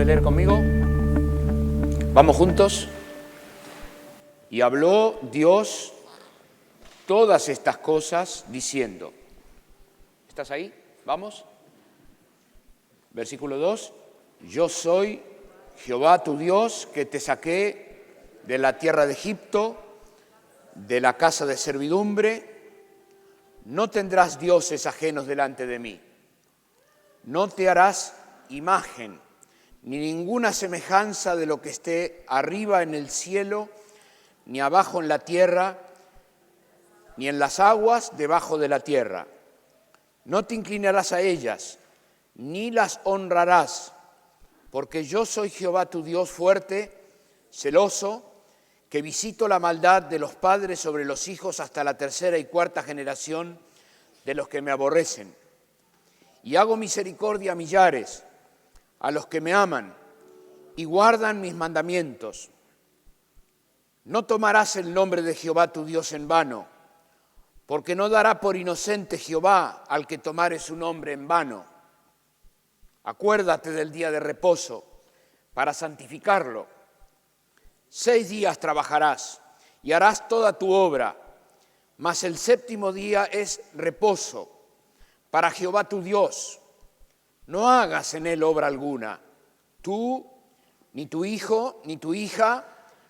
¿Puede leer conmigo? Vamos juntos. Y habló Dios todas estas cosas diciendo. ¿Estás ahí? ¿Vamos? Versículo 2. Yo soy Jehová tu Dios, que te saqué de la tierra de Egipto, de la casa de servidumbre. No tendrás dioses ajenos delante de mí. No te harás imagen, ni ninguna semejanza de lo que esté arriba en el cielo, ni abajo en la tierra, ni en las aguas debajo de la tierra. No te inclinarás a ellas, ni las honrarás, porque yo soy Jehová tu Dios fuerte, celoso, que visito la maldad de los padres sobre los hijos hasta la tercera y cuarta generación de los que me aborrecen. Y hago misericordia a millares, a los que me aman y guardan mis mandamientos. No tomarás el nombre de Jehová tu Dios en vano, porque no dará por inocente Jehová al que tomare su nombre en vano. Acuérdate del día de reposo para santificarlo. 6 días trabajarás y harás toda tu obra, mas el séptimo día es reposo para Jehová tu Dios. No hagas en él obra alguna, tú, ni tu hijo, ni tu hija,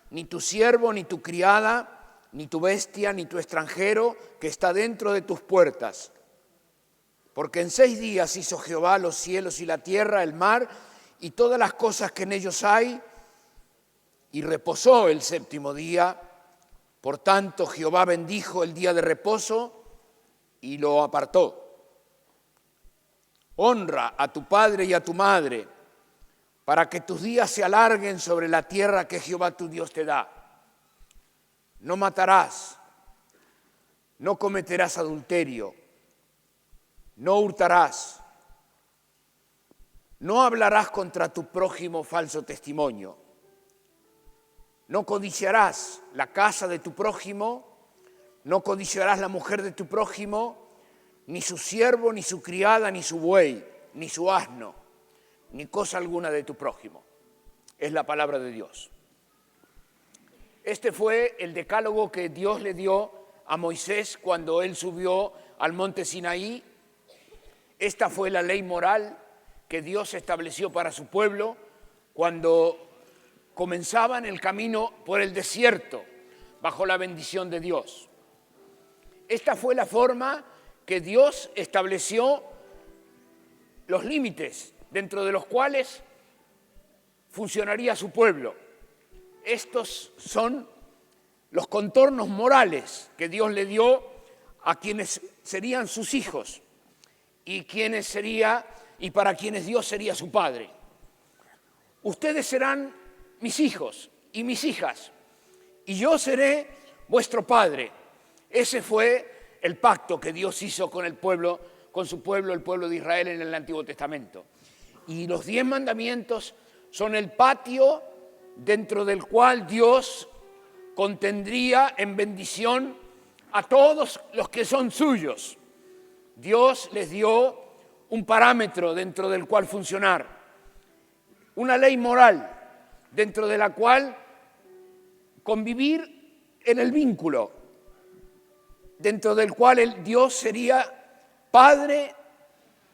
ni tu siervo, ni tu criada, ni tu bestia, ni tu extranjero que está dentro de tus puertas. Porque en 6 días hizo Jehová los cielos y la tierra, el mar y todas las cosas que en ellos hay, y reposó el séptimo día. Por tanto, Jehová bendijo el día de reposo y lo apartó. Honra a tu padre y a tu madre, para que tus días se alarguen sobre la tierra que Jehová tu Dios te da. No matarás, no cometerás adulterio, no hurtarás, no hablarás contra tu prójimo falso testimonio, no codiciarás la casa de tu prójimo, no codiciarás la mujer de tu prójimo, ni su siervo, ni su criada, ni su buey, ni su asno, ni cosa alguna de tu prójimo. Es la palabra de Dios. Este fue el decálogo que Dios le dio a Moisés cuando él subió al monte Sinaí. Esta fue la ley moral que Dios estableció para su pueblo cuando comenzaban el camino por el desierto bajo la bendición de Dios. Esta fue la forma que Dios estableció los límites dentro de los cuales funcionaría su pueblo. Estos son los contornos morales que Dios le dio a quienes serían sus hijos y para quienes Dios sería su padre. Ustedes serán mis hijos y mis hijas, y yo seré vuestro padre. Ese fue el pacto que Dios hizo con el pueblo, con su pueblo, el pueblo de Israel en el Antiguo Testamento. Y los 10 mandamientos son el patio dentro del cual Dios contendría en bendición a todos los que son suyos. Dios les dio un parámetro dentro del cual funcionar, una ley moral dentro de la cual convivir en el vínculo, dentro del cual Dios sería padre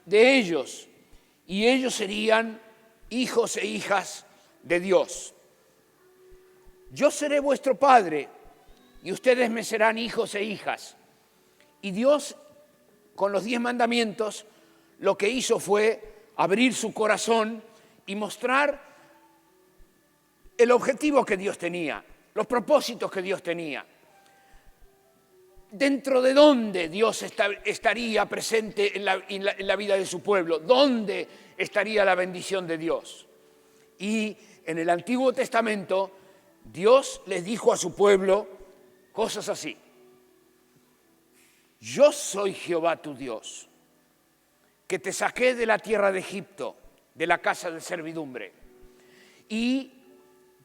de ellos y ellos serían hijos e hijas de Dios. Yo seré vuestro padre y ustedes me serán hijos e hijas. Y Dios, con los 10 mandamientos, lo que hizo fue abrir su corazón y mostrar el objetivo que Dios tenía, los propósitos que Dios tenía. ¿Dentro de dónde Dios estaría presente en la vida de su pueblo? ¿Dónde estaría la bendición de Dios? Y en el Antiguo Testamento, Dios les dijo a su pueblo cosas así. Yo soy Jehová tu Dios, que te saqué de la tierra de Egipto, de la casa de servidumbre. Y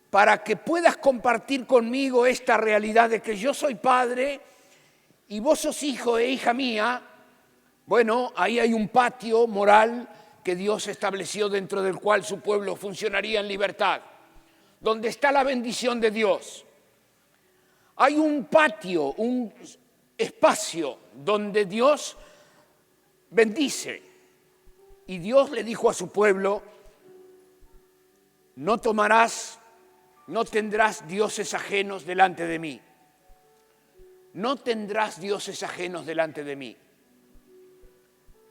para que puedas compartir conmigo esta realidad de que yo soy padre y vos sos hijo e hija mía, bueno, ahí hay un patio moral que Dios estableció dentro del cual su pueblo funcionaría en libertad, donde está la bendición de Dios. Hay un patio, un espacio donde Dios bendice. Y Dios le dijo a su pueblo: no tendrás dioses ajenos delante de mí. No tendrás dioses ajenos delante de mí.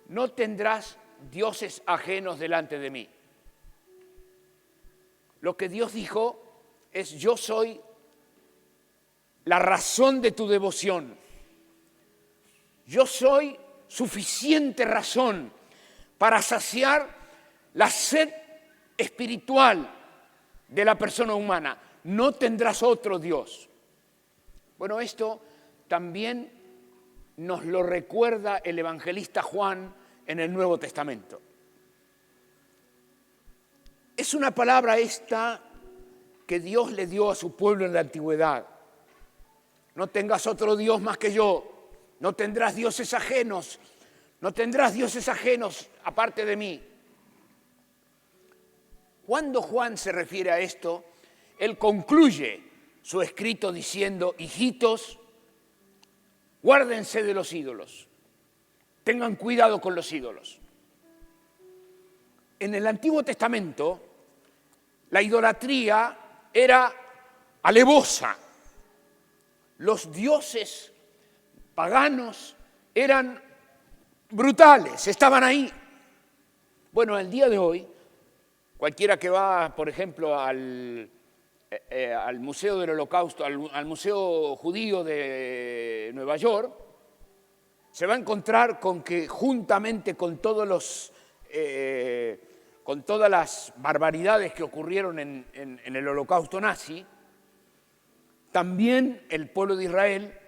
No tendrás dioses ajenos delante de mí. Lo que Dios dijo es: yo soy la razón de tu devoción. Yo soy suficiente razón para saciar la sed espiritual de la persona humana. No tendrás otro Dios. Bueno, esto también nos lo recuerda el evangelista Juan en el Nuevo Testamento. Es una palabra esta que Dios le dio a su pueblo en la antigüedad. No tengas otro Dios más que yo. No tendrás dioses ajenos. No tendrás dioses ajenos aparte de mí. Cuando Juan se refiere a esto, él concluye su escrito diciendo: hijitos, guárdense de los ídolos. Tengan cuidado con los ídolos. En el Antiguo Testamento, la idolatría era alevosa. Los dioses paganos eran brutales, estaban ahí. Bueno, el día de hoy, cualquiera que va, por ejemplo, al Museo del Holocausto, al Museo Judío de Nueva York, se va a encontrar con que juntamente con todas las barbaridades que ocurrieron en el Holocausto nazi, también el pueblo de Israel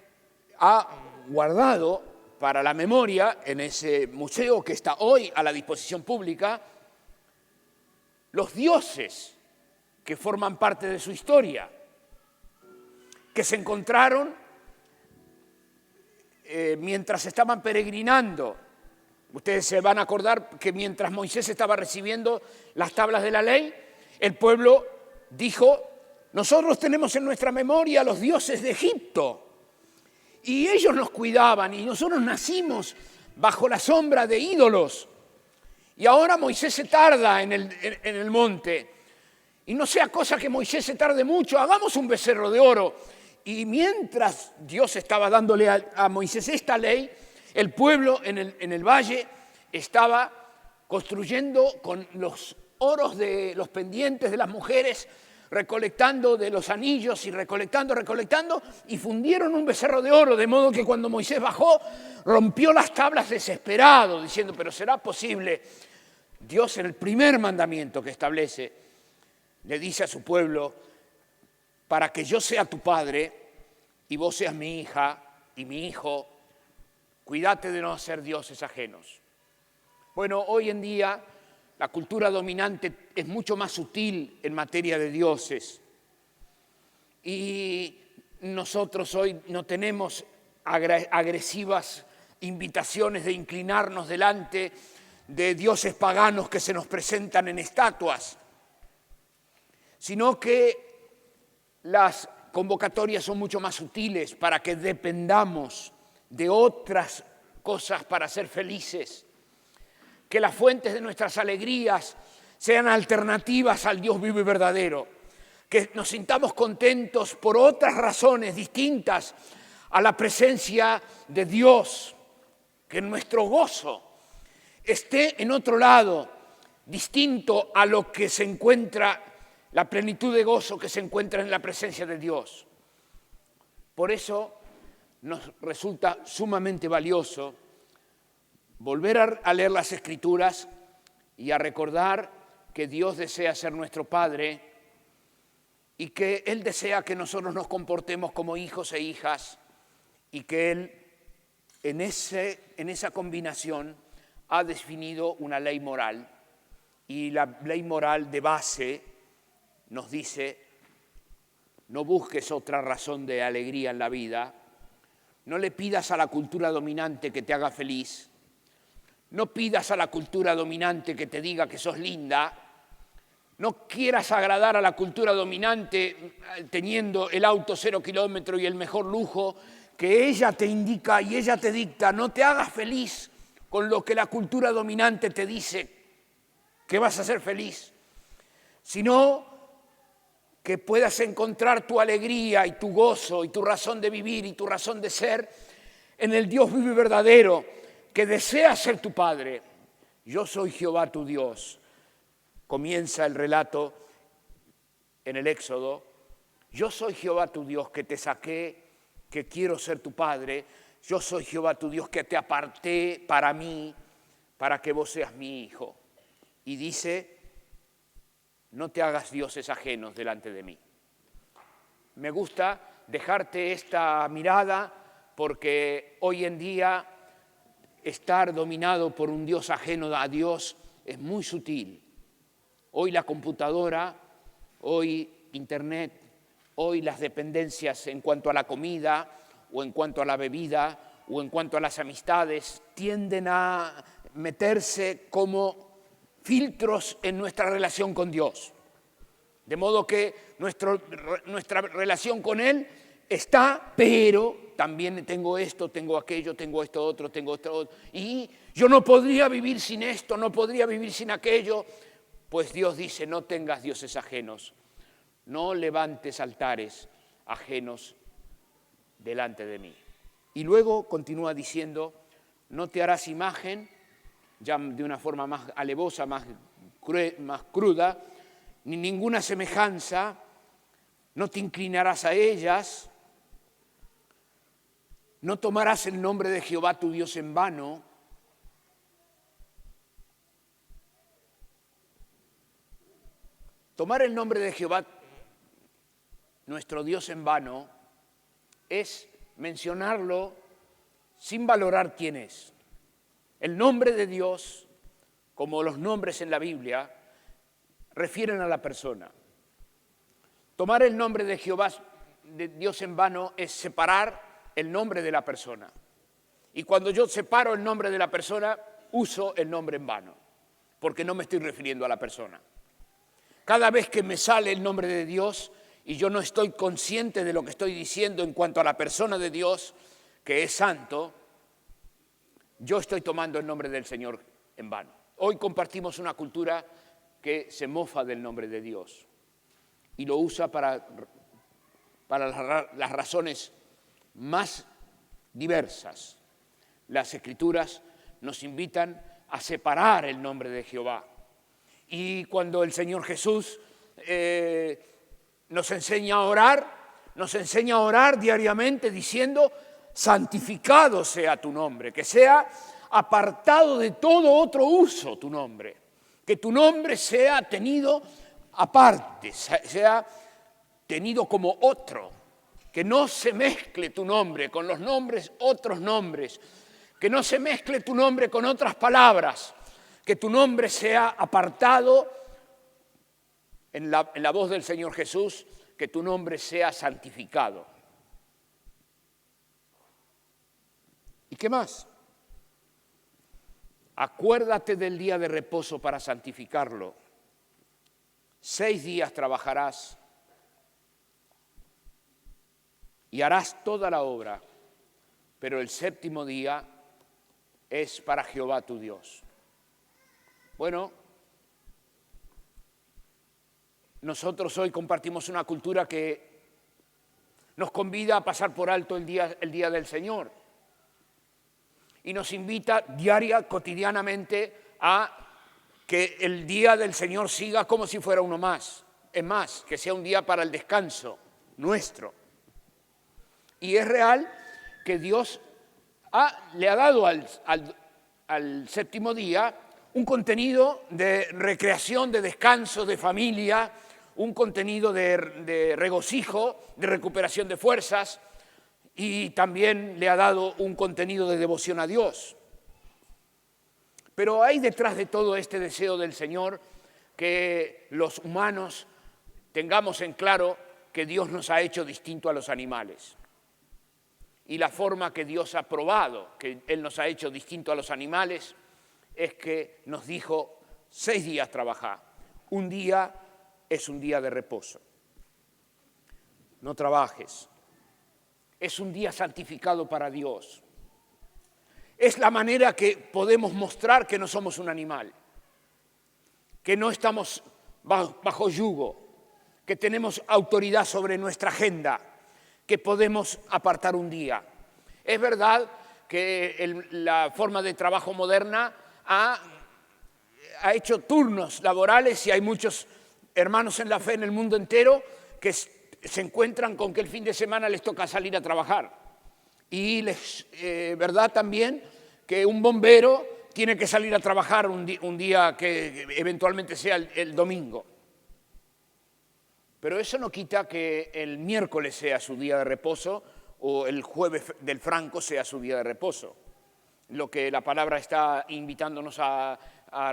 ha guardado para la memoria, en ese museo que está hoy a la disposición pública, los dioses que forman parte de su historia, que se encontraron mientras estaban peregrinando. Ustedes se van a acordar que mientras Moisés estaba recibiendo las tablas de la ley, el pueblo dijo: nosotros tenemos en nuestra memoria los dioses de Egipto, y ellos nos cuidaban, y nosotros nacimos bajo la sombra de ídolos. Y ahora Moisés se tarda en el monte, y no sea cosa que Moisés se tarde mucho, hagamos un becerro de oro. Y mientras Dios estaba dándole a Moisés esta ley, el pueblo en el valle estaba construyendo con los oros de los pendientes de las mujeres, recolectando de los anillos y recolectando, y fundieron un becerro de oro, de modo que cuando Moisés bajó, rompió las tablas desesperado, diciendo: pero ¿será posible? Dios, en el primer mandamiento que establece, le dice a su pueblo: para que yo sea tu padre y vos seas mi hija y mi hijo, cuídate de no hacer dioses ajenos. Bueno, hoy en día la cultura dominante es mucho más sutil en materia de dioses. Y nosotros hoy no tenemos agresivas invitaciones de inclinarnos delante de dioses paganos que se nos presentan en estatuas, sino que las convocatorias son mucho más sutiles para que dependamos de otras cosas para ser felices, que las fuentes de nuestras alegrías sean alternativas al Dios vivo y verdadero, que nos sintamos contentos por otras razones distintas a la presencia de Dios, que nuestro gozo esté en otro lado, distinto a lo que se encuentra, la plenitud de gozo que se encuentra en la presencia de Dios. Por eso nos resulta sumamente valioso volver a leer las Escrituras y a recordar que Dios desea ser nuestro Padre y que Él desea que nosotros nos comportemos como hijos e hijas, y que Él en esa combinación ha definido una ley moral, y la ley moral de base nos dice: no busques otra razón de alegría en la vida, no le pidas a la cultura dominante que te haga feliz, no pidas a la cultura dominante que te diga que sos linda. No quieras agradar a la cultura dominante teniendo el auto 0 kilómetros y el mejor lujo que ella te indica y ella te dicta. No te hagas feliz con lo que la cultura dominante te dice que vas a ser feliz, sino que puedas encontrar tu alegría y tu gozo y tu razón de vivir y tu razón de ser en el Dios vivo y verdadero que desea ser tu Padre. Yo soy Jehová tu Dios. Comienza el relato en el Éxodo. Yo soy Jehová tu Dios que te saqué, que quiero ser tu Padre. Yo soy Jehová tu Dios que te aparté para mí, para que vos seas mi hijo. Y dice, no te hagas dioses ajenos delante de mí. Me gusta dejarte esta mirada porque hoy en día estar dominado por un Dios ajeno a Dios es muy sutil. Hoy la computadora, hoy Internet, hoy las dependencias en cuanto a la comida o en cuanto a la bebida o en cuanto a las amistades tienden a meterse como filtros en nuestra relación con Dios. De modo que nuestra relación con Él está, pero también tengo esto, tengo aquello, tengo esto otro, tengo esto otro. Y yo no podría vivir sin esto, no podría vivir sin aquello. Pues Dios dice, no tengas dioses ajenos, no levantes altares ajenos delante de mí. Y luego continúa diciendo, no te harás imagen, ya de una forma más alevosa, más cruda, ni ninguna semejanza, no te inclinarás a ellas, no tomarás el nombre de Jehová tu Dios en vano. Tomar el nombre de Jehová, nuestro Dios en vano, es mencionarlo sin valorar quién es. El nombre de Dios, como los nombres en la Biblia, refieren a la persona. Tomar el nombre de Jehová, de Dios en vano, es separar el nombre de la persona. Y cuando yo separo el nombre de la persona, uso el nombre en vano, porque no me estoy refiriendo a la persona. Cada vez que me sale el nombre de Dios y yo no estoy consciente de lo que estoy diciendo en cuanto a la persona de Dios, que es santo, yo estoy tomando el nombre del Señor en vano. Hoy compartimos una cultura que se mofa del nombre de Dios y lo usa para las razones más diversas. Las Escrituras nos invitan a separar el nombre de Jehová. Y cuando el Señor Jesús nos enseña a orar diariamente diciendo, santificado sea tu nombre, que sea apartado de todo otro uso tu nombre, que tu nombre sea tenido aparte, sea tenido como otro, que no se mezcle tu nombre con los nombres, otros nombres, que no se mezcle tu nombre con otras palabras, que tu nombre sea apartado en la voz del Señor Jesús, que tu nombre sea santificado. ¿Y qué más? Acuérdate del día de reposo para santificarlo. 6 días trabajarás y harás toda la obra, pero el 7º día es para Jehová tu Dios. Bueno, nosotros hoy compartimos una cultura que nos convida a pasar por alto el día del Señor y nos invita cotidianamente a que el día del Señor siga como si fuera uno más. Es más, que sea un día para el descanso nuestro. Y es real que Dios le ha dado al 7º día un contenido de recreación, de descanso, de familia, un contenido de regocijo, de recuperación de fuerzas, y también le ha dado un contenido de devoción a Dios. Pero hay detrás de todo este deseo del Señor que los humanos tengamos en claro que Dios nos ha hecho distinto a los animales. Y la forma que Dios ha probado que Él nos ha hecho distinto a los animales es que nos dijo 6 días trabajá. Un día es un día de reposo. No trabajes. Es un día santificado para Dios. Es la manera que podemos mostrar que no somos un animal, que no estamos bajo yugo, que tenemos autoridad sobre nuestra agenda, que podemos apartar un día. Es verdad que la forma de trabajo moderna ha hecho turnos laborales y hay muchos hermanos en la fe en el mundo entero que se encuentran con que el fin de semana les toca salir a trabajar. Y verdad también que un bombero tiene que salir a trabajar un día que eventualmente sea el domingo. Pero eso no quita que el miércoles sea su día de reposo o el jueves del Franco sea su día de reposo. Lo que la palabra está invitándonos a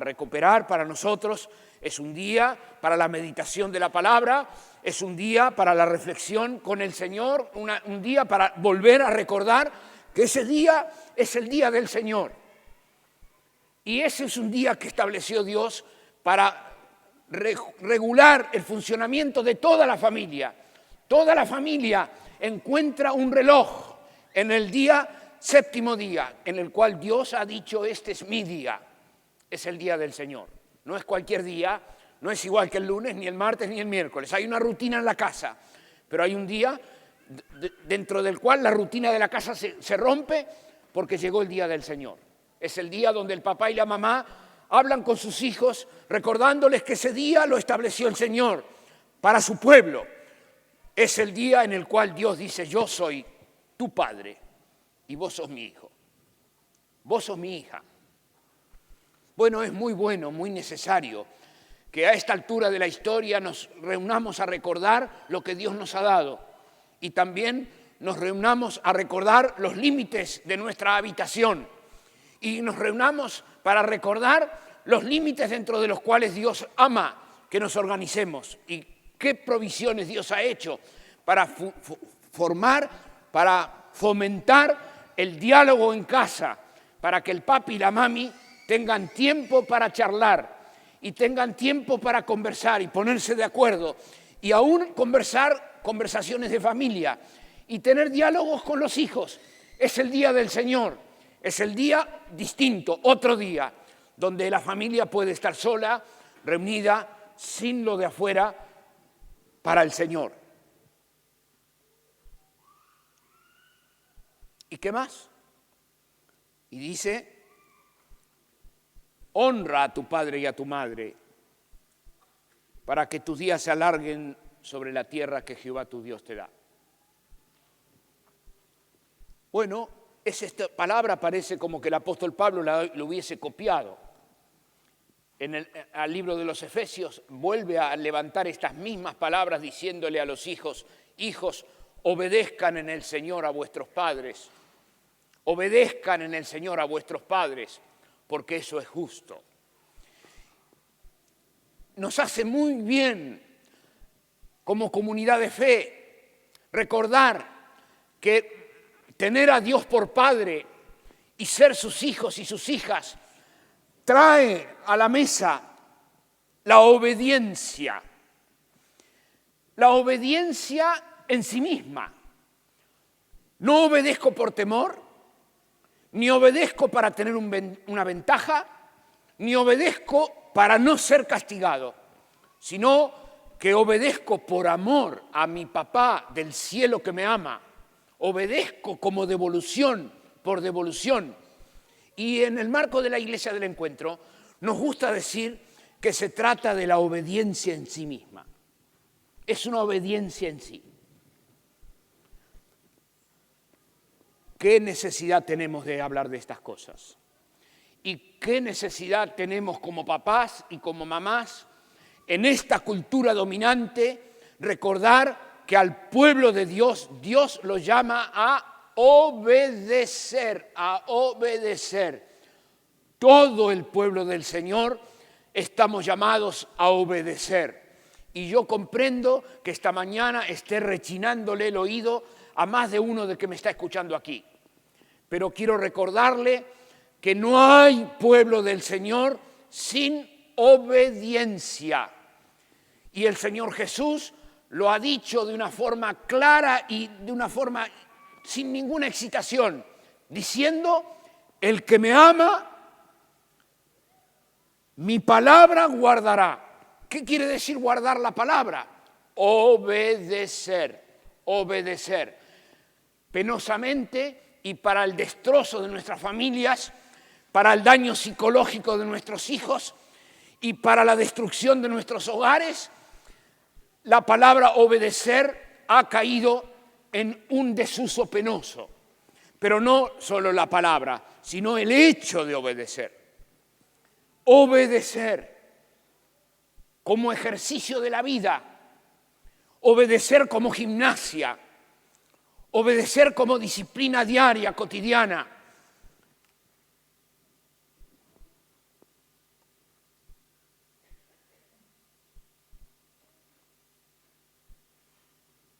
recuperar para nosotros es un día para la meditación de la palabra, es un día para la reflexión con el Señor, un día para volver a recordar que ese día es el día del Señor. Y ese es un día que estableció Dios para regular el funcionamiento de toda la familia. Toda la familia encuentra un reloj en el día, 7º día, en el cual Dios ha dicho, este es mi día, es el día del Señor. No es cualquier día, no es igual que el lunes, ni el martes, ni el miércoles. Hay una rutina en la casa, pero hay un día dentro del cual la rutina de la casa se rompe porque llegó el día del Señor. Es el día donde el papá y la mamá hablan con sus hijos, recordándoles que ese día lo estableció el Señor para su pueblo. Es el día en el cual Dios dice, yo soy tu padre y vos sos mi hijo. Vos sos mi hija. Bueno, es muy bueno, muy necesario que a esta altura de la historia nos reunamos a recordar lo que Dios nos ha dado y también nos reunamos a recordar los límites de nuestra habitación y nos reunamos para recordar los límites dentro de los cuales Dios ama que nos organicemos y qué provisiones Dios ha hecho para formar, para fomentar el diálogo en casa, para que el papi y la mami tengan tiempo para charlar y tengan tiempo para conversar y ponerse de acuerdo y aún conversaciones de familia y tener diálogos con los hijos. Es el día del Señor, es el día distinto, otro día, donde la familia puede estar sola, reunida, sin lo de afuera, para el Señor. ¿Y qué más? Y dice, honra a tu padre y a tu madre, para que tus días se alarguen sobre la tierra que Jehová tu Dios te da. Bueno, esta palabra parece como que el apóstol Pablo lo hubiese copiado. Al libro de los Efesios vuelve a levantar estas mismas palabras diciéndole a los hijos, hijos, obedezcan en el Señor a vuestros padres, obedezcan en el Señor a vuestros padres, porque eso es justo. Nos hace muy bien como comunidad de fe recordar que tener a Dios por Padre y ser sus hijos y sus hijas trae a la mesa la obediencia en sí misma. No obedezco por temor, ni obedezco para tener una ventaja, ni obedezco para no ser castigado, sino que obedezco por amor a mi papá del cielo que me ama. Obedezco como devolución, por devolución. Y en el marco de la Iglesia del Encuentro nos gusta decir que se trata de la obediencia en sí misma. Es una obediencia en sí. ¿Qué necesidad tenemos de hablar de estas cosas? ¿Y qué necesidad tenemos como papás y como mamás en esta cultura dominante recordar que al pueblo de Dios, Dios lo llama a obedecer, a obedecer. Todo el pueblo del Señor estamos llamados a obedecer. Y yo comprendo que esta mañana esté rechinándole el oído a más de uno de que me está escuchando aquí. Pero quiero recordarle que no hay pueblo del Señor sin obediencia. Y el Señor Jesús lo ha dicho de una forma clara y de una forma sin ninguna excitación, diciendo: el que me ama, mi palabra guardará. ¿Qué quiere decir guardar la palabra? Obedecer, obedecer. Penosamente, y para el destrozo de nuestras familias, para el daño psicológico de nuestros hijos y para la destrucción de nuestros hogares, la palabra obedecer ha caído en un desuso penoso. Pero no solo la palabra, sino el hecho de obedecer. Obedecer como ejercicio de la vida, obedecer como gimnasia, obedecer como disciplina diaria, cotidiana.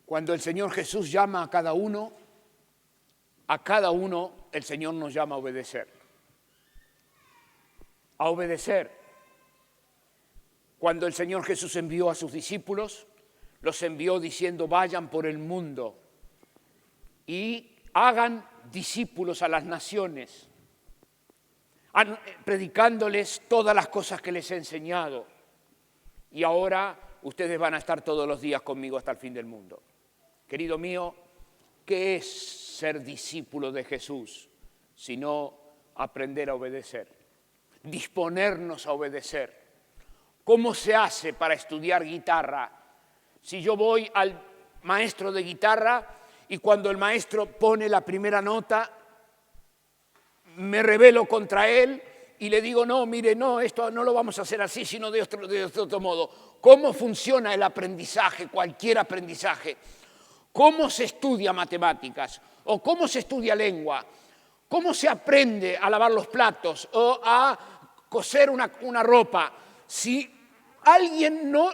Cuando el Señor Jesús llama a cada uno el Señor nos llama a obedecer. A obedecer. Cuando el Señor Jesús envió a sus discípulos, los envió diciendo: vayan por el mundo y hagan discípulos a las naciones, predicándoles todas las cosas que les he enseñado. Y ahora ustedes van a estar todos los días conmigo hasta el fin del mundo. Querido mío, ¿qué es ser discípulo de Jesús? Sino aprender a obedecer, disponernos a obedecer. ¿Cómo se hace para estudiar guitarra? Si yo voy al maestro de guitarra y cuando el maestro pone la primera nota, me rebelo contra él y le digo: no, mire, no, esto no lo vamos a hacer así, sino de otro modo. ¿Cómo funciona el aprendizaje, cualquier aprendizaje? ¿Cómo se estudia matemáticas? ¿O cómo se estudia lengua? ¿Cómo se aprende a lavar los platos o a coser una ropa? Si alguien no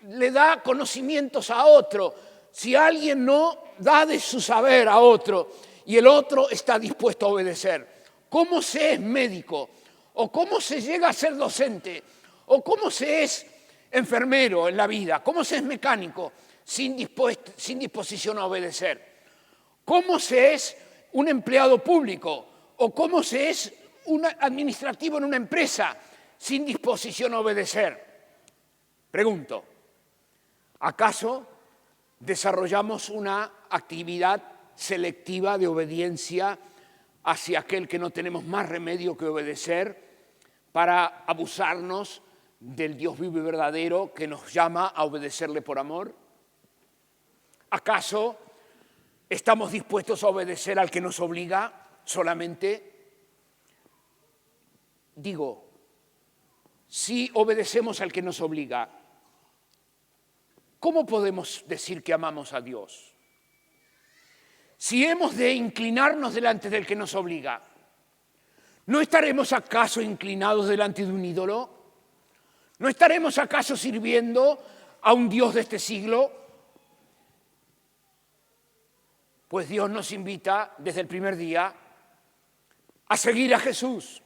le da conocimientos a otro, si alguien no da de su saber a otro y el otro está dispuesto a obedecer, ¿cómo se es médico? ¿O cómo se llega a ser docente? ¿O cómo se es enfermero en la vida? ¿Cómo se es mecánico sin disposición a obedecer? ¿Cómo se es un empleado público? ¿O cómo se es un administrativo en una empresa sin disposición a obedecer? Pregunto, ¿acaso desarrollamos una actividad selectiva de obediencia hacia aquel que no tenemos más remedio que obedecer para abusarnos del Dios vivo y verdadero que nos llama a obedecerle por amor? ¿Acaso estamos dispuestos a obedecer al que nos obliga solamente? Digo, si obedecemos al que nos obliga, ¿cómo podemos decir que amamos a Dios? Si hemos de inclinarnos delante del que nos obliga, ¿no estaremos acaso inclinados delante de un ídolo? ¿No estaremos acaso sirviendo a un Dios de este siglo? Pues Dios nos invita desde el primer día a seguir a Jesús.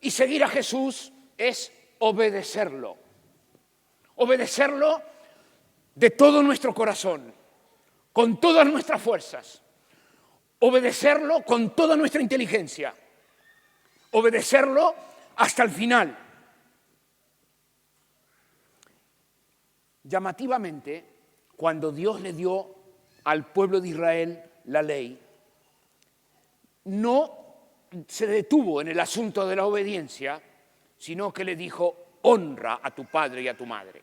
Y seguir a Jesús es obedecerlo. Obedecerlo de todo nuestro corazón, con todas nuestras fuerzas. Obedecerlo con toda nuestra inteligencia. Obedecerlo hasta el final. Llamativamente, cuando Dios le dio al pueblo de Israel la ley, no se detuvo en el asunto de la obediencia, sino que le dijo: honra a tu padre y a tu madre.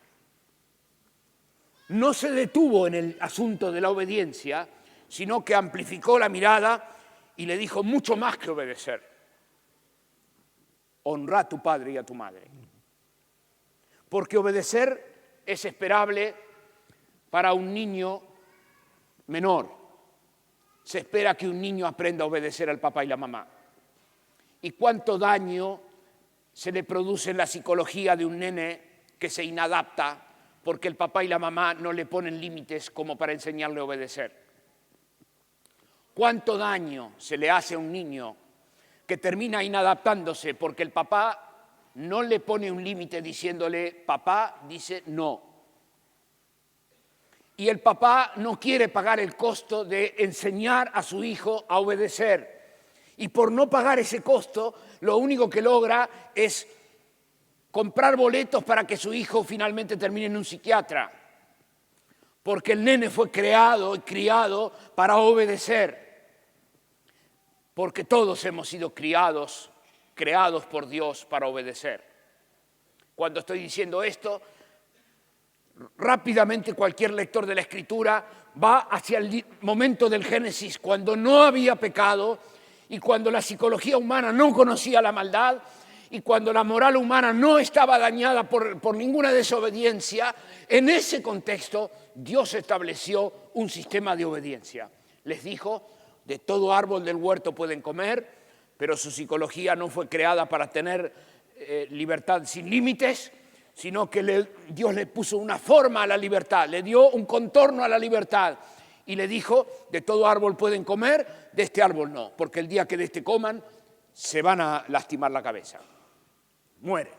No se detuvo en el asunto de la obediencia, sino que amplificó la mirada y le dijo mucho más que obedecer. Honra a tu padre y a tu madre. Porque obedecer es esperable para un niño menor. Se espera que un niño aprenda a obedecer al papá y la mamá. ¿Y cuánto daño se le produce en la psicología de un nene que se inadapta porque el papá y la mamá no le ponen límites como para enseñarle a obedecer? ¿Cuánto daño se le hace a un niño que termina inadaptándose porque el papá no le pone un límite diciéndole, papá dice no. Y el papá no quiere pagar el costo de enseñar a su hijo a obedecer. Y por no pagar ese costo, lo único que logra es comprar boletos para que su hijo finalmente termine en un psiquiatra. Porque el nene fue creado y criado para obedecer. Porque todos hemos sido creados por Dios para obedecer. Cuando estoy diciendo esto, rápidamente cualquier lector de la Escritura va hacia el momento del Génesis, cuando no había pecado y cuando la psicología humana no conocía la maldad y cuando la moral humana no estaba dañada por ninguna desobediencia. En ese contexto, Dios estableció un sistema de obediencia. Les dijo, de todo árbol del huerto pueden comer, pero su psicología no fue creada para tener libertad sin límites, sino que Dios le puso una forma a la libertad, le dio un contorno a la libertad y le dijo, de todo árbol pueden comer, de este árbol no, porque el día que de este coman se van a lastimar la cabeza, mueren.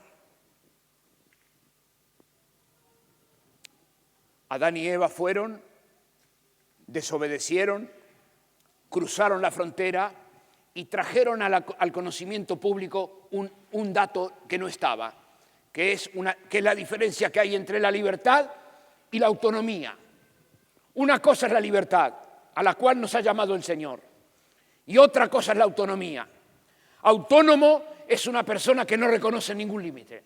Adán y Eva fueron, desobedecieron, cruzaron la frontera y trajeron al conocimiento público un dato que no estaba, que es la diferencia que hay entre la libertad y la autonomía. Una cosa es la libertad, a la cual nos ha llamado el Señor, y otra cosa es la autonomía. Autónomo es una persona que no reconoce ningún límite,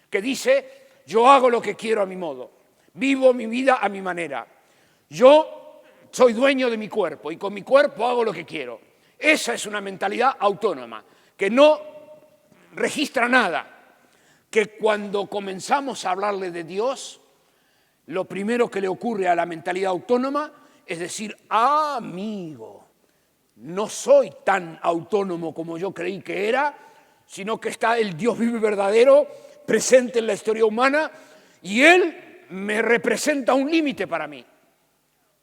que dice, yo hago lo que quiero a mi modo, vivo mi vida a mi manera, yo soy dueño de mi cuerpo y con mi cuerpo hago lo que quiero. Esa es una mentalidad autónoma, que no registra nada, que cuando comenzamos a hablarle de Dios, lo primero que le ocurre a la mentalidad autónoma es decir, amigo, no soy tan autónomo como yo creí que era, sino que está el Dios vivo y verdadero presente en la historia humana y Él me representa un límite para mí.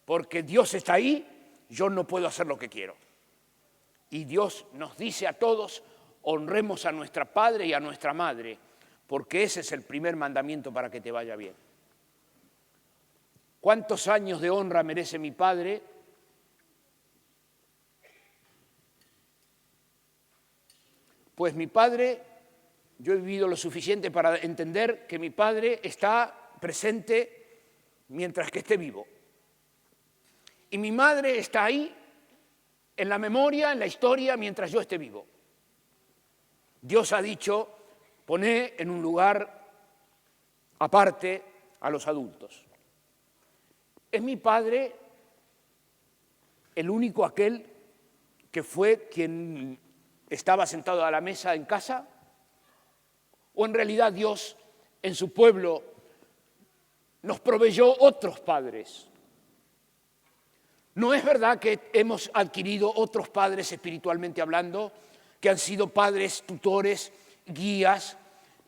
Porque Dios está ahí, yo no puedo hacer lo que quiero. Y Dios nos dice a todos, honremos a nuestra padre y a nuestra madre, porque ese es el primer mandamiento para que te vaya bien. ¿Cuántos años de honra merece mi padre? Pues mi padre, yo he vivido lo suficiente para entender que mi padre está presente mientras que esté vivo. Y mi madre está ahí, en la memoria, en la historia, mientras yo esté vivo. Dios ha dicho, poné en un lugar aparte a los adultos. ¿Es mi padre el único aquel que fue quien estaba sentado a la mesa en casa? ¿O en realidad Dios en su pueblo nos proveyó otros padres? ¿No es verdad que hemos adquirido otros padres espiritualmente hablando, que han sido padres, tutores, guías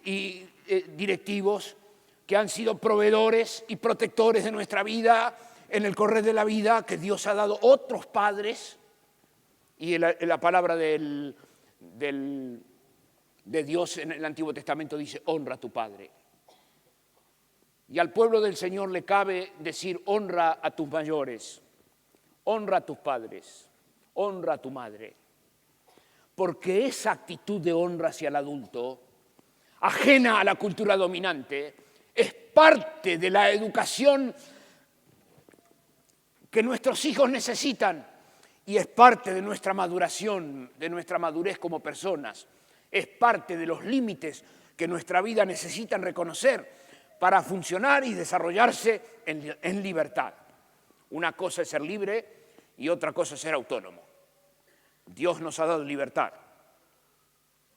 y directivos, que han sido proveedores y protectores de nuestra vida en el correr de la vida, que Dios ha dado otros padres? Y la palabra de Dios en el Antiguo Testamento dice, honra a tu padre. Y al pueblo del Señor le cabe decir, honra a tus mayores. Honra a tus padres, honra a tu madre, porque esa actitud de honra hacia el adulto, ajena a la cultura dominante, es parte de la educación que nuestros hijos necesitan y es parte de nuestra maduración, de nuestra madurez como personas, es parte de los límites que nuestra vida necesita reconocer para funcionar y desarrollarse en libertad. Una cosa es ser libre y otra cosa es ser autónomo. Dios nos ha dado libertad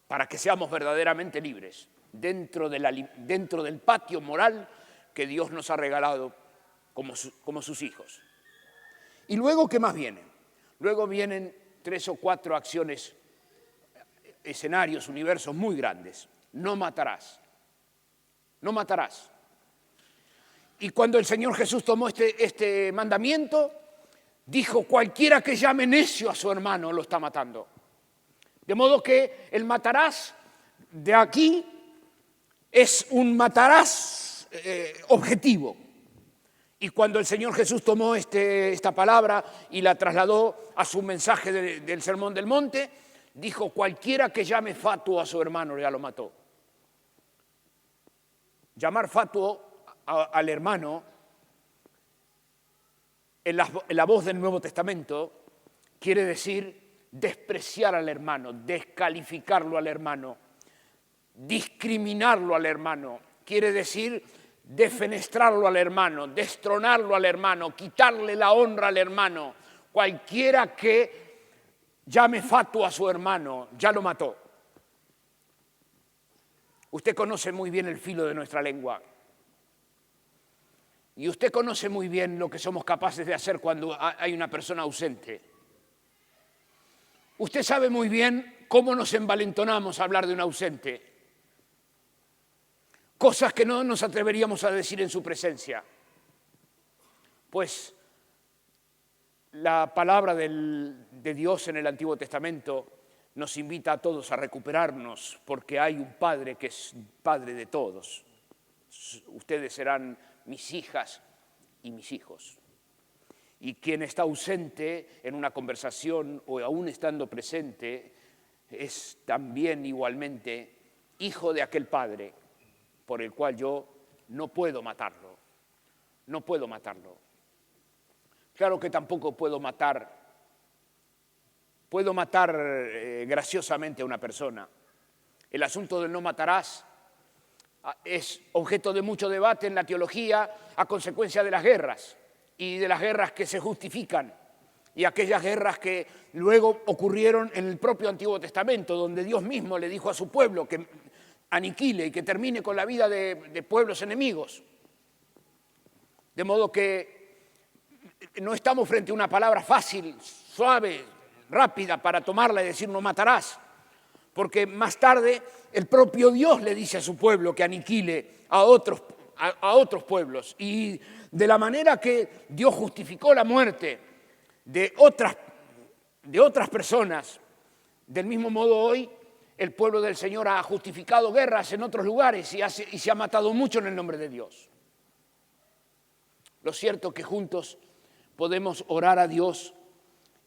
para que seamos verdaderamente libres dentro del patio moral que Dios nos ha regalado como sus hijos. Y luego, ¿qué más viene? Luego vienen 3 o 4 acciones, escenarios, universos muy grandes. No matarás. No matarás. Y cuando el Señor Jesús tomó este mandamiento, dijo, cualquiera que llame necio a su hermano lo está matando. De modo que el matarás de aquí es un matarás objetivo. Y cuando el Señor Jesús tomó esta palabra y la trasladó a su mensaje del Sermón del Monte, dijo: cualquiera que llame fatuo a su hermano ya lo mató. Llamar fatuo al hermano, en la voz del Nuevo Testamento, quiere decir despreciar al hermano, descalificarlo al hermano, discriminarlo al hermano. Quiere decir defenestrarlo al hermano, destronarlo al hermano, quitarle la honra al hermano. Cualquiera que llame fatuo a su hermano, ya lo mató. Usted conoce muy bien el filo de nuestra lengua. Y usted conoce muy bien lo que somos capaces de hacer cuando hay una persona ausente. Usted sabe muy bien cómo nos envalentonamos a hablar de un ausente. Cosas que no nos atreveríamos a decir en su presencia. Pues la palabra de Dios en el Antiguo Testamento nos invita a todos a recuperarnos, porque hay un Padre que es Padre de todos. Ustedes serán mis hijas y mis hijos. Y quien está ausente en una conversación o aún estando presente es también igualmente hijo de aquel Padre por el cual yo no puedo matarlo. No puedo matarlo. Claro que tampoco puedo matar. Puedo matar graciosamente a una persona. El asunto del no matarás es objeto de mucho debate en la teología a consecuencia de las guerras y de las guerras que se justifican y aquellas guerras que luego ocurrieron en el propio Antiguo Testamento, donde Dios mismo le dijo a su pueblo que aniquile y que termine con la vida de pueblos enemigos. De modo que no estamos frente a una palabra fácil, suave, rápida para tomarla y decir no matarás, porque más tarde el propio Dios le dice a su pueblo que aniquile a otros pueblos. Y de la manera que Dios justificó la muerte de otras personas, del mismo modo hoy el pueblo del Señor ha justificado guerras en otros lugares y se ha matado mucho en el nombre de Dios. Lo cierto es que juntos podemos orar a Dios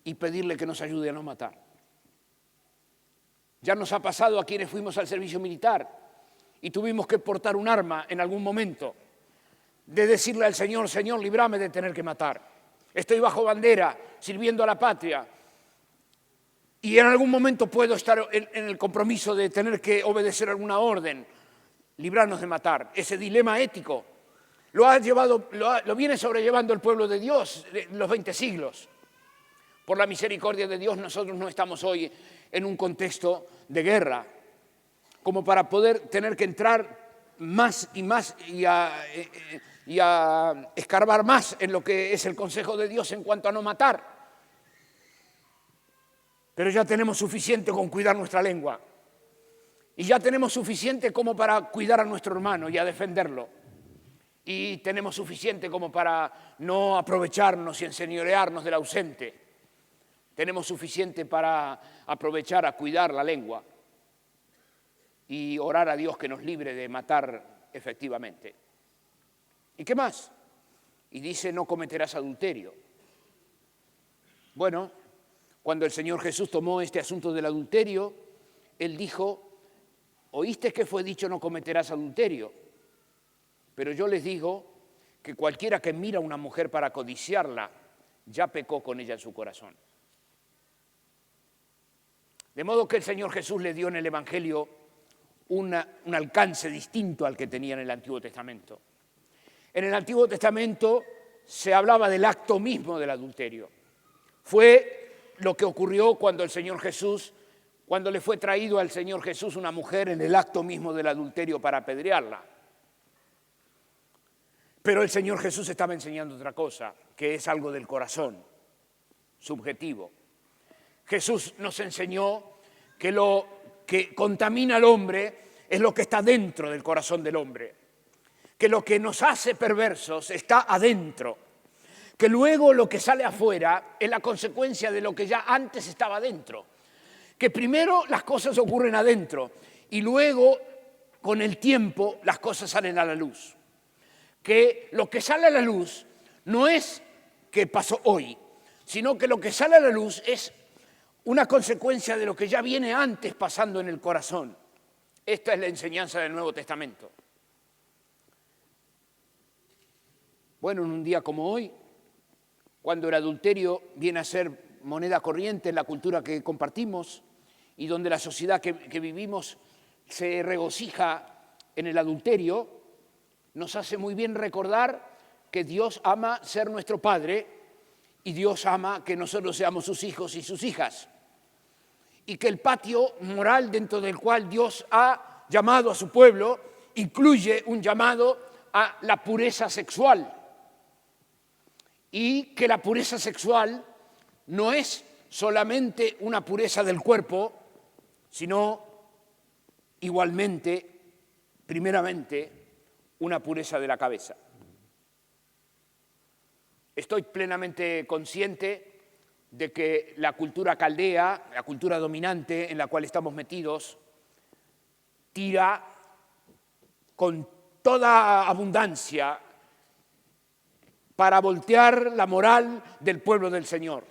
y pedirle que nos ayude a no matar. Ya nos ha pasado a quienes fuimos al servicio militar y tuvimos que portar un arma en algún momento, de decirle al Señor: Señor, líbrame de tener que matar. Estoy bajo bandera, sirviendo a la patria, y en algún momento puedo estar en el compromiso de tener que obedecer alguna orden. Líbranos de matar. Ese dilema ético lo viene sobrellevando el pueblo de Dios en los 20 siglos. Por la misericordia de Dios, nosotros no estamos hoy en un contexto de guerra, como para poder tener que entrar más y más y a escarbar más en lo que es el consejo de Dios en cuanto a no matar. Pero ya tenemos suficiente con cuidar nuestra lengua. Y ya tenemos suficiente como para cuidar a nuestro hermano y a defenderlo. Y tenemos suficiente como para no aprovecharnos y enseñorearnos del ausente. Tenemos suficiente para aprovechar a cuidar la lengua y orar a Dios que nos libre de matar efectivamente. ¿Y qué más? Y dice: no cometerás adulterio. Bueno, cuando el Señor Jesús tomó este asunto del adulterio, Él dijo: oíste que fue dicho no cometerás adulterio, pero yo les digo que cualquiera que mira a una mujer para codiciarla, ya pecó con ella en su corazón. De modo que el Señor Jesús le dio en el Evangelio un alcance distinto al que tenía en el Antiguo Testamento. En el Antiguo Testamento se hablaba del acto mismo del adulterio. Fue lo que ocurrió cuando cuando le fue traído al Señor Jesús una mujer en el acto mismo del adulterio para apedrearla. Pero el Señor Jesús estaba enseñando otra cosa, que es algo del corazón, subjetivo. Jesús nos enseñó que lo que contamina al hombre es lo que está dentro del corazón del hombre, que lo que nos hace perversos está adentro, que luego lo que sale afuera es la consecuencia de lo que ya antes estaba dentro, que primero las cosas ocurren adentro y luego, con el tiempo, las cosas salen a la luz. Que lo que sale a la luz no es que pasó hoy, sino que lo que sale a la luz es una consecuencia de lo que ya viene antes pasando en el corazón. Esta es la enseñanza del Nuevo Testamento. Bueno, en un día como hoy, cuando el adulterio viene a ser moneda corriente en la cultura que compartimos y donde la sociedad que vivimos se regocija en el adulterio, nos hace muy bien recordar que Dios ama ser nuestro Padre y Dios ama que nosotros seamos sus hijos y sus hijas. Y que el patio moral dentro del cual Dios ha llamado a su pueblo incluye un llamado a la pureza sexual. Y que la pureza sexual no es solamente una pureza del cuerpo, sino igualmente, primeramente, una pureza de la cabeza. Estoy plenamente consciente de que la cultura caldea, la cultura dominante en la cual estamos metidos, tira con toda abundancia para voltear la moral del pueblo del Señor.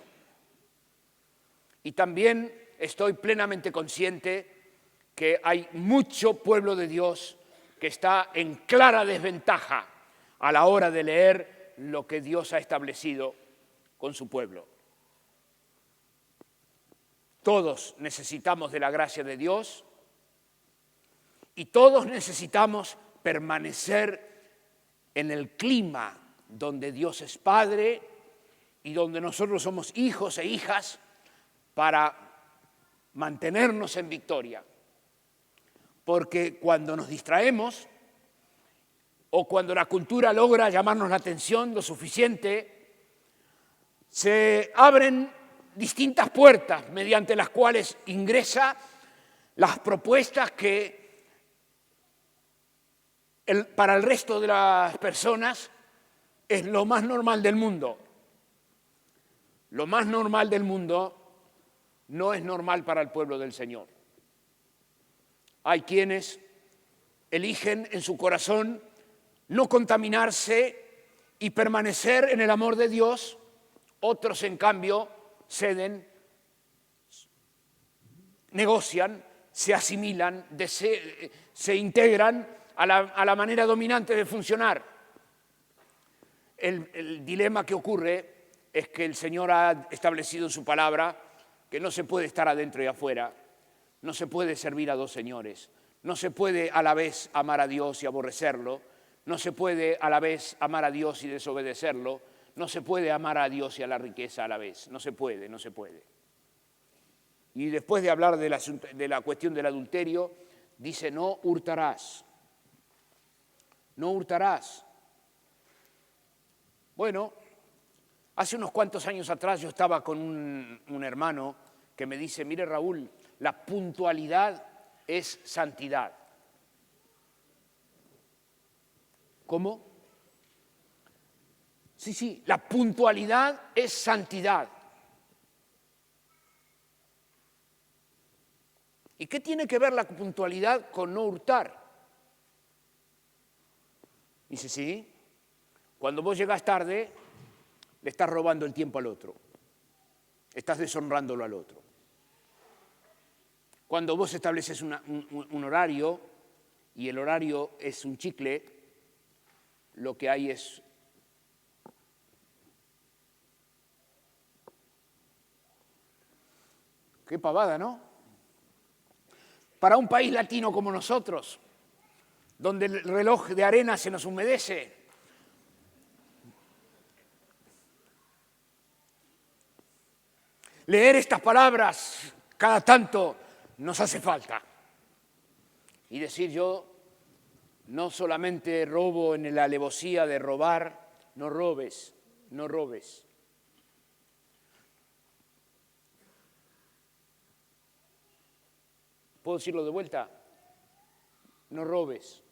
Y también estoy plenamente consciente que hay mucho pueblo de Dios que está en clara desventaja a la hora de leer lo que Dios ha establecido con su pueblo. Todos necesitamos de la gracia de Dios y todos necesitamos permanecer en el clima donde Dios es Padre y donde nosotros somos hijos e hijas para mantenernos en victoria. Porque cuando nos distraemos o cuando la cultura logra llamarnos la atención lo suficiente, se abren distintas puertas mediante las cuales ingresa las propuestas que para el resto de las personas es lo más normal del mundo. Lo más normal del mundo no es normal para el pueblo del Señor. Hay quienes eligen en su corazón no contaminarse y permanecer en el amor de Dios. Otros, en cambio, ceden, negocian, se asimilan, se integran a la manera dominante de funcionar. El dilema que ocurre es que el Señor ha establecido en su palabra que no se puede estar adentro y afuera, no se puede servir a dos señores, no se puede a la vez amar a Dios y aborrecerlo, no se puede a la vez amar a Dios y desobedecerlo, no se puede amar a Dios y a la riqueza a la vez, no se puede, no se puede. Y después de hablar de la cuestión del adulterio, dice no hurtarás, no hurtarás. Bueno, hace unos cuantos años atrás yo estaba con un hermano que me dice, mire Raúl, la puntualidad es santidad. ¿Cómo? Sí, la puntualidad es santidad. ¿Y qué tiene que ver la puntualidad con no hurtar? Dice, sí, cuando vos llegás tarde, le estás robando el tiempo al otro, estás deshonrándolo al otro. Cuando vos estableces un horario y el horario es un chicle, lo que hay es qué pavada, ¿no? Para un país latino como nosotros, donde el reloj de arena se nos humedece, leer estas palabras cada tanto nos hace falta. Y decir yo, no solamente robo en la alevosía de robar, no robes, no robes. ¿Puedo decirlo de vuelta? No robes.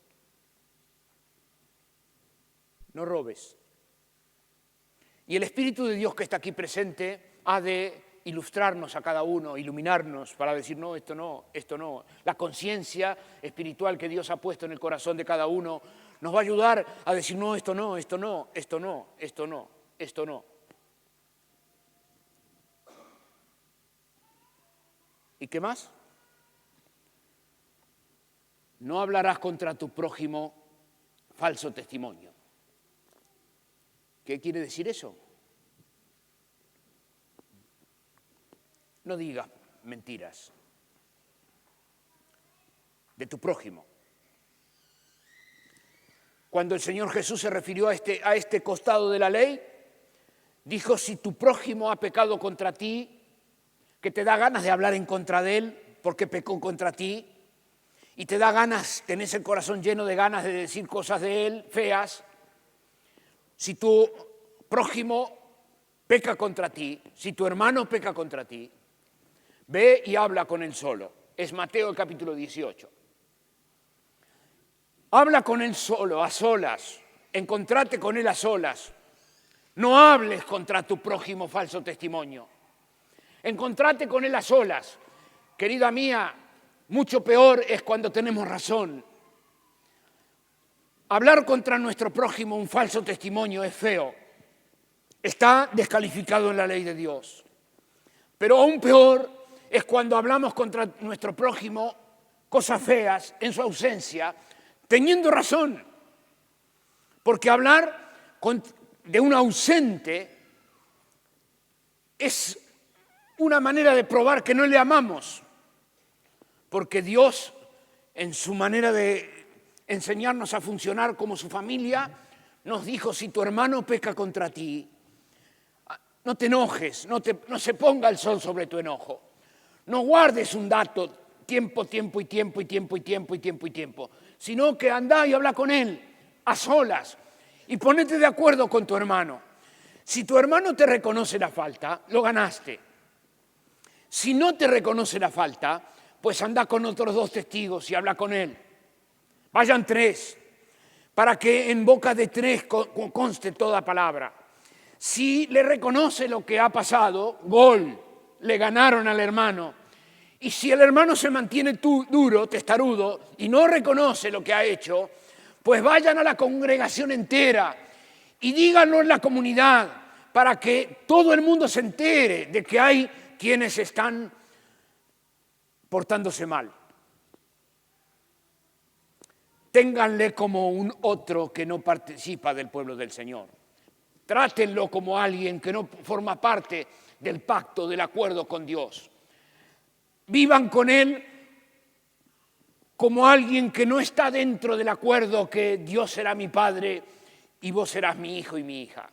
No robes. Y el Espíritu de Dios que está aquí presente ha de ilustrarnos a cada uno, iluminarnos para decir, no, esto no, esto no. La conciencia espiritual que Dios ha puesto en el corazón de cada uno nos va a ayudar a decir, no, esto no, esto no, esto no, esto no, esto no. ¿Y qué más? No hablarás contra tu prójimo falso testimonio. ¿Qué quiere decir eso? No digas mentiras de tu prójimo. Cuando el Señor Jesús se refirió a este costado de la ley, dijo, si tu prójimo ha pecado contra ti, que te da ganas de hablar en contra de él porque pecó contra ti, y te da ganas, tenés el corazón lleno de ganas de decir cosas de él feas, si tu prójimo peca contra ti, si tu hermano peca contra ti, ve y habla con él solo. Es Mateo el capítulo 18. Habla con él solo, a solas, encontrate con él a solas. No hables contra tu prójimo falso testimonio. Encontrate con él a solas. Querida mía, mucho peor es cuando tenemos razón. Hablar contra nuestro prójimo un falso testimonio es feo. Está descalificado en la ley de Dios. Pero aún peor es cuando hablamos contra nuestro prójimo cosas feas en su ausencia, teniendo razón. Porque hablar de un ausente es una manera de probar que no le amamos. Porque Dios, en su manera de enseñarnos a funcionar como su familia, nos dijo, si tu hermano peca contra ti, no te enojes, no se ponga el sol sobre tu enojo. No guardes un dato, tiempo, sino que andá y habla con él, a solas, y ponete de acuerdo con tu hermano. Si tu hermano te reconoce la falta, lo ganaste. Si no te reconoce la falta, pues anda con otros 2 testigos y habla con él. Vayan 3, para que en boca de 3 conste toda palabra. Si le reconoce lo que ha pasado, gol, le ganaron al hermano. Y si el hermano se mantiene duro, testarudo, y no reconoce lo que ha hecho, pues vayan a la congregación entera y díganlo en la comunidad para que todo el mundo se entere de que hay quienes están portándose mal. Ténganle como un otro que no participa del pueblo del Señor. Trátenlo como alguien que no forma parte del pacto, del acuerdo con Dios. Vivan con él como alguien que no está dentro del acuerdo que Dios será mi padre y vos serás mi hijo y mi hija.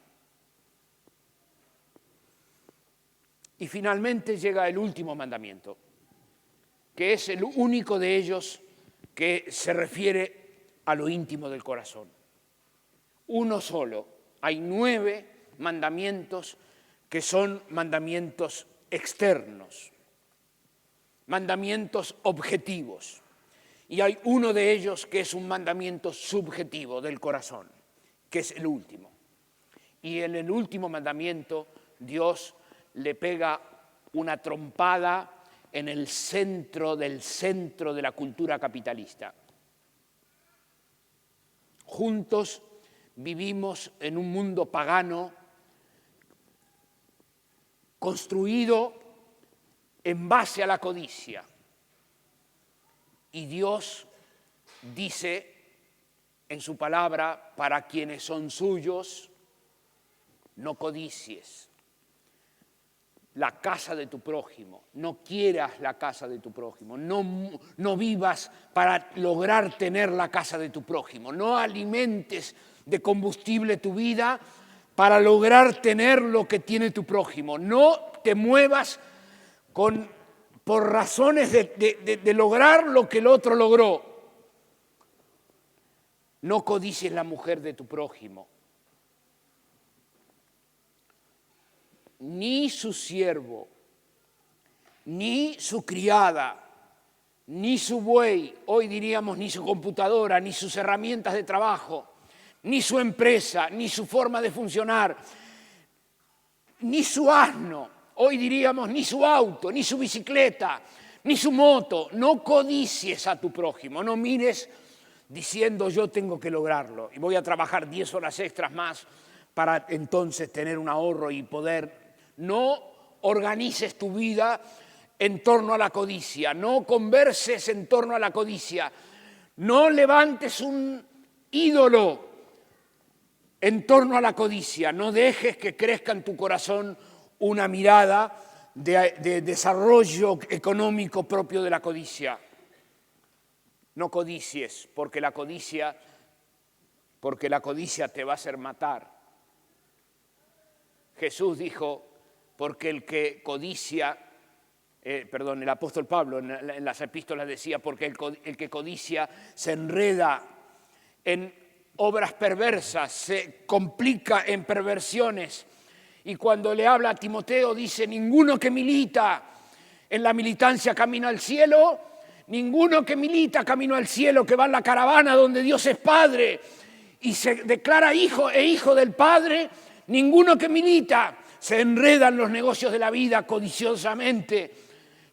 Y finalmente llega el último mandamiento, que es el único de ellos que se refiere a lo íntimo del corazón. Uno solo. Hay 9 mandamientos que son mandamientos externos, mandamientos objetivos. Y hay uno de ellos que es un mandamiento subjetivo del corazón, que es el último. Y en el último mandamiento Dios le pega una trompada en el centro de la cultura capitalista. Juntos vivimos en un mundo pagano construido en base a la codicia. Y Dios dice en su palabra, para quienes son suyos, no codicies la casa de tu prójimo, no quieras la casa de tu prójimo, no vivas para lograr tener la casa de tu prójimo, no alimentes de combustible tu vida para lograr tener lo que tiene tu prójimo, no te muevas por razones de lograr lo que el otro logró. No codicies la mujer de tu prójimo, ni su siervo, ni su criada, ni su buey, hoy diríamos ni su computadora, ni sus herramientas de trabajo, ni su empresa, ni su forma de funcionar, ni su asno, Hoy diríamos ni su auto, ni su bicicleta, ni su moto. No codicies a tu prójimo, no mires diciendo yo tengo que lograrlo y voy a trabajar 10 horas extras más para entonces tener un ahorro y poder. No organices tu vida en torno a la codicia, no converses en torno a la codicia, no levantes un ídolo en torno a la codicia, no dejes que crezca en tu corazón una mirada de desarrollo económico propio de la codicia. No codicies, porque la codicia te va a hacer matar. Jesús dijo, porque el que codicia, el apóstol Pablo en las epístolas decía, porque el que codicia se enreda en obras perversas, se complica en perversiones. Y cuando le habla a Timoteo dice, ninguno que milita en la militancia camino al cielo, ninguno que milita camino al cielo, que va en la caravana donde Dios es Padre y se declara hijo e hijo del Padre, ninguno que milita se enreda en los negocios de la vida codiciosamente.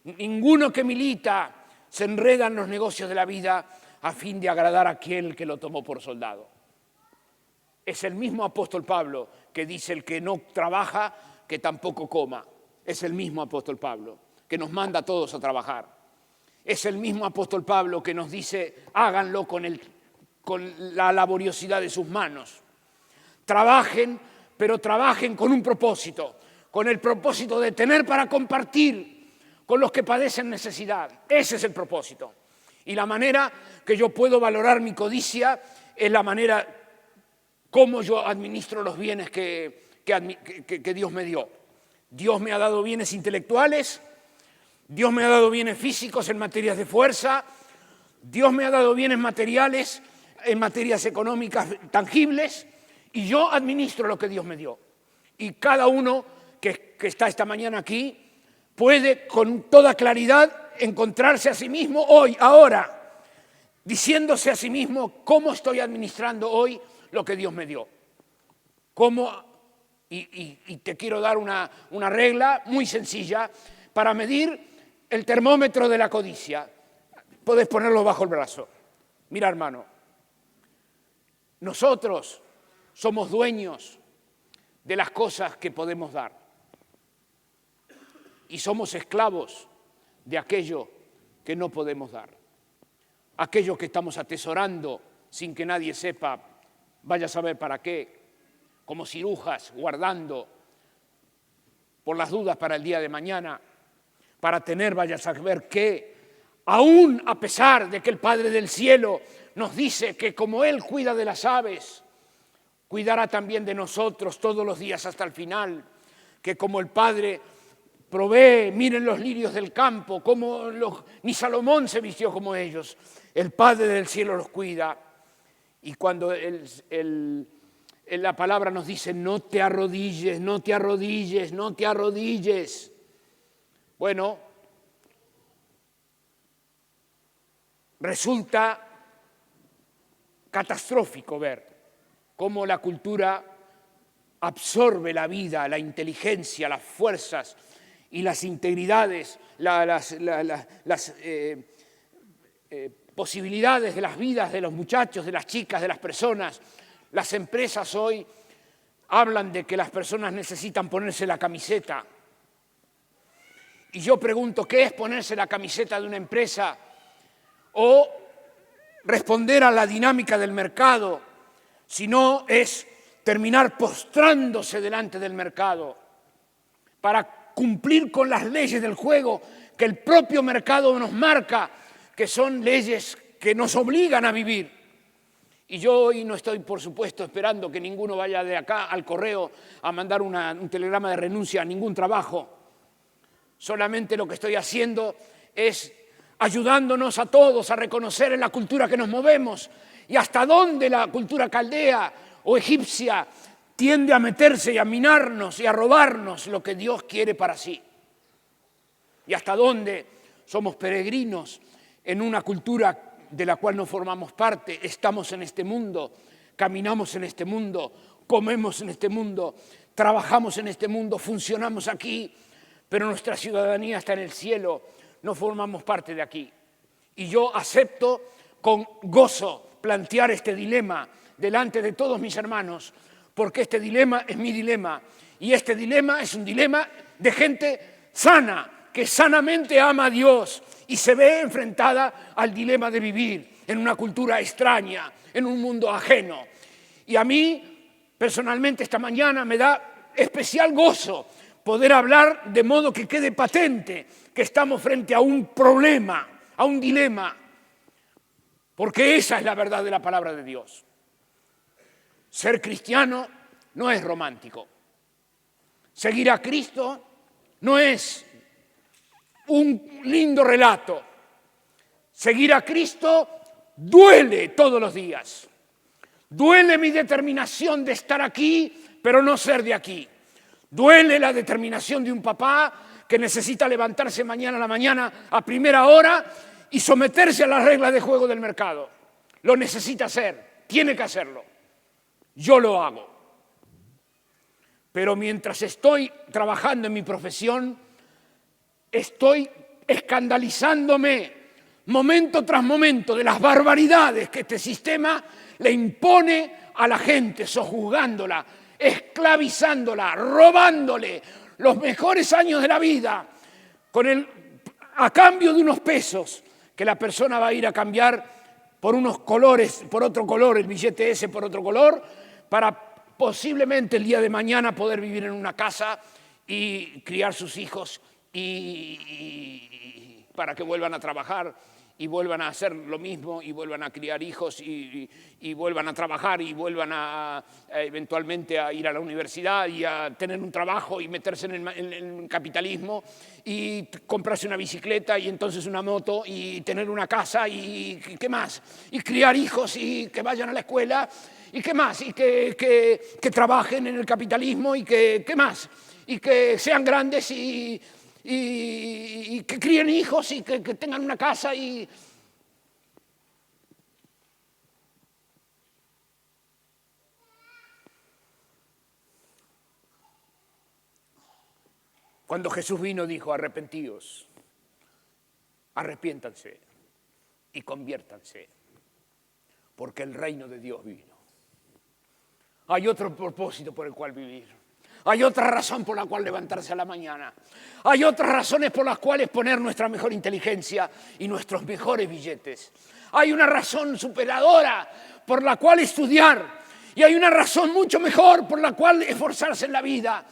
Ninguno que milita se enreda en los negocios de la vida a fin de agradar a aquel que lo tomó por soldado. Es el mismo apóstol Pablo que dice el que no trabaja, que tampoco coma. Es el mismo apóstol Pablo que nos manda a todos a trabajar. Es el mismo apóstol Pablo que nos dice háganlo con la laboriosidad de sus manos. Trabajen, pero trabajen con un propósito, con el propósito de tener para compartir con los que padecen necesidad. Ese es el propósito. Y la manera que yo puedo valorar mi codicia es la manera como yo administro los bienes que Dios me dio. Dios me ha dado bienes intelectuales, Dios me ha dado bienes físicos en materias de fuerza, Dios me ha dado bienes materiales en materias económicas tangibles, y yo administro lo que Dios me dio. Y cada uno que está esta mañana aquí puede con toda claridad encontrarse a sí mismo hoy, ahora, diciéndose a sí mismo cómo estoy administrando hoy lo que Dios me dio. Y te quiero dar una regla muy sencilla para medir el termómetro de la codicia. Puedes ponerlo bajo el brazo. Mira, hermano, nosotros somos dueños de las cosas que podemos dar y somos esclavos de aquello que no podemos dar. Aquello que estamos atesorando sin que nadie sepa, vaya a saber para qué, como cirujas guardando por las dudas para el día de mañana, para tener, vaya a saber qué, aún a pesar de que el Padre del cielo nos dice que como Él cuida de las aves, cuidará también de nosotros todos los días hasta el final, que como el Padre provee, miren los lirios del campo, como ni Salomón se vistió como ellos, el Padre del cielo los cuida. Y cuando la palabra nos dice no te arrodilles, no te arrodilles, no te arrodilles, bueno, resulta catastrófico ver cómo la cultura absorbe la vida, la inteligencia, las fuerzas y las integridades, las posibilidades de las vidas de los muchachos, de las chicas, de las personas. Las empresas hoy hablan de que las personas necesitan ponerse la camiseta. Y yo pregunto, ¿qué es ponerse la camiseta de una empresa? O responder a la dinámica del mercado, si no es terminar postrándose delante del mercado para cumplir con las leyes del juego que el propio mercado nos marca, que son leyes que nos obligan a vivir. Y yo hoy no estoy, por supuesto, esperando que ninguno vaya de acá al correo a mandar un telegrama de renuncia a ningún trabajo. Solamente lo que estoy haciendo es ayudándonos a todos a reconocer en la cultura que nos movemos y hasta dónde la cultura caldea o egipcia tiende a meterse y a minarnos y a robarnos lo que Dios quiere para sí. Y hasta dónde somos peregrinos en una cultura de la cual no formamos parte, estamos en este mundo, caminamos en este mundo, comemos en este mundo, trabajamos en este mundo, funcionamos aquí, pero nuestra ciudadanía está en el cielo, no formamos parte de aquí. Y yo acepto con gozo plantear este dilema delante de todos mis hermanos, porque este dilema es mi dilema, y este dilema es un dilema de gente sana, que sanamente ama a Dios y se ve enfrentada al dilema de vivir en una cultura extraña, en un mundo ajeno. Y a mí, personalmente, esta mañana me da especial gozo poder hablar de modo que quede patente que estamos frente a un problema, a un dilema, porque esa es la verdad de la palabra de Dios. Ser cristiano no es romántico. Seguir a Cristo no es un lindo relato. Seguir a Cristo duele todos los días. Duele mi determinación de estar aquí, pero no ser de aquí. Duele la determinación de un papá que necesita levantarse mañana a la mañana a primera hora y someterse a las reglas de juego del mercado. Lo necesita hacer, tiene que hacerlo. Yo lo hago. Pero mientras estoy trabajando en mi profesión, estoy escandalizándome momento tras momento de las barbaridades que este sistema le impone a la gente, sojuzgándola, esclavizándola, robándole los mejores años de la vida a cambio de unos pesos que la persona va a ir a cambiar por unos colores, por otro color, el billete ese por otro color, para posiblemente el día de mañana poder vivir en una casa y criar sus hijos y para que vuelvan a trabajar y vuelvan a hacer lo mismo y vuelvan a criar hijos y vuelvan a trabajar y vuelvan eventualmente a ir a la universidad y a tener un trabajo y meterse en el capitalismo y comprarse una bicicleta y entonces una moto y tener una casa y ¿qué más? Y criar hijos y que vayan a la escuela y ¿qué más? Y que trabajen en el capitalismo y ¿qué más? Y que sean grandes y que críen hijos y que tengan una casa y... Cuando Jesús vino dijo, arrepentíos, arrepiéntanse y conviértanse, porque el reino de Dios vino. Hay otro propósito por el cual vivir. Hay otra razón por la cual levantarse a la mañana. Hay otras razones por las cuales poner nuestra mejor inteligencia y nuestros mejores billetes. Hay una razón superadora por la cual estudiar. Y hay una razón mucho mejor por la cual esforzarse en la vida.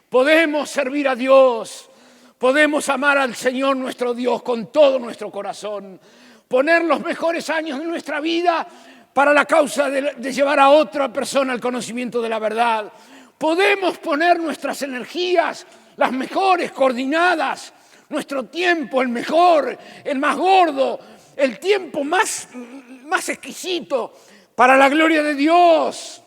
Podemos servir a Dios. Podemos amar al Señor nuestro Dios con todo nuestro corazón. Poner los mejores años de nuestra vida para la causa de llevar a otra persona al conocimiento de la verdad. Podemos poner nuestras energías, las mejores, coordinadas, nuestro tiempo, el mejor, el más gordo, el tiempo más exquisito para la gloria de Dios,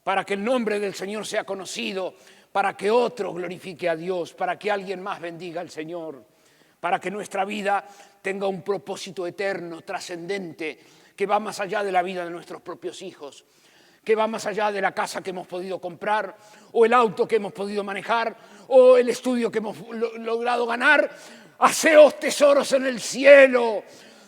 para que el nombre del Señor sea conocido, para que otro glorifique a Dios, para que alguien más bendiga al Señor, para que nuestra vida tenga un propósito eterno, trascendente, que va más allá de la vida de nuestros propios hijos, que va más allá de la casa que hemos podido comprar, o el auto que hemos podido manejar, o el estudio que hemos logrado ganar. Haceos tesoros en el cielo,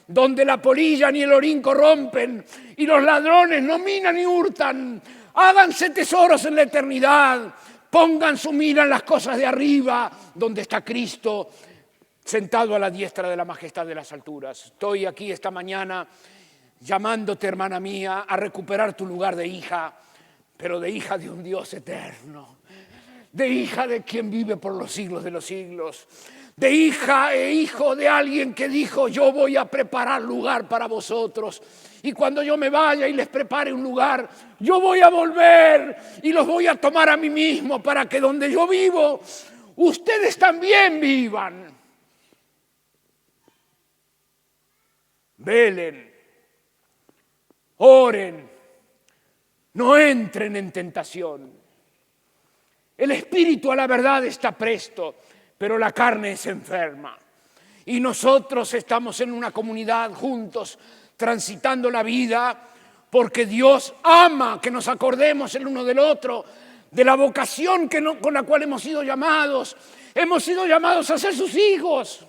donde la polilla ni el orín corrompen, y los ladrones no minan ni hurtan. Háganse tesoros en la eternidad, pongan su mira en las cosas de arriba, donde está Cristo, sentado a la diestra de la majestad de las alturas. Estoy aquí esta mañana llamándote, hermana mía, a recuperar tu lugar de hija, pero de hija de un Dios eterno, de hija de quien vive por los siglos de los siglos, de hija e hijo de alguien que dijo, yo voy a preparar lugar para vosotros, y cuando yo me vaya y les prepare un lugar, yo voy a volver y los voy a tomar a mí mismo para que donde yo vivo, ustedes también vivan. Velen. Oren, no entren en tentación. El espíritu a la verdad está presto, pero la carne es enferma. Y nosotros estamos en una comunidad juntos, transitando la vida, porque Dios ama que nos acordemos el uno del otro, de la vocación con la cual hemos sido llamados, Hemos sido llamados a ser sus hijos.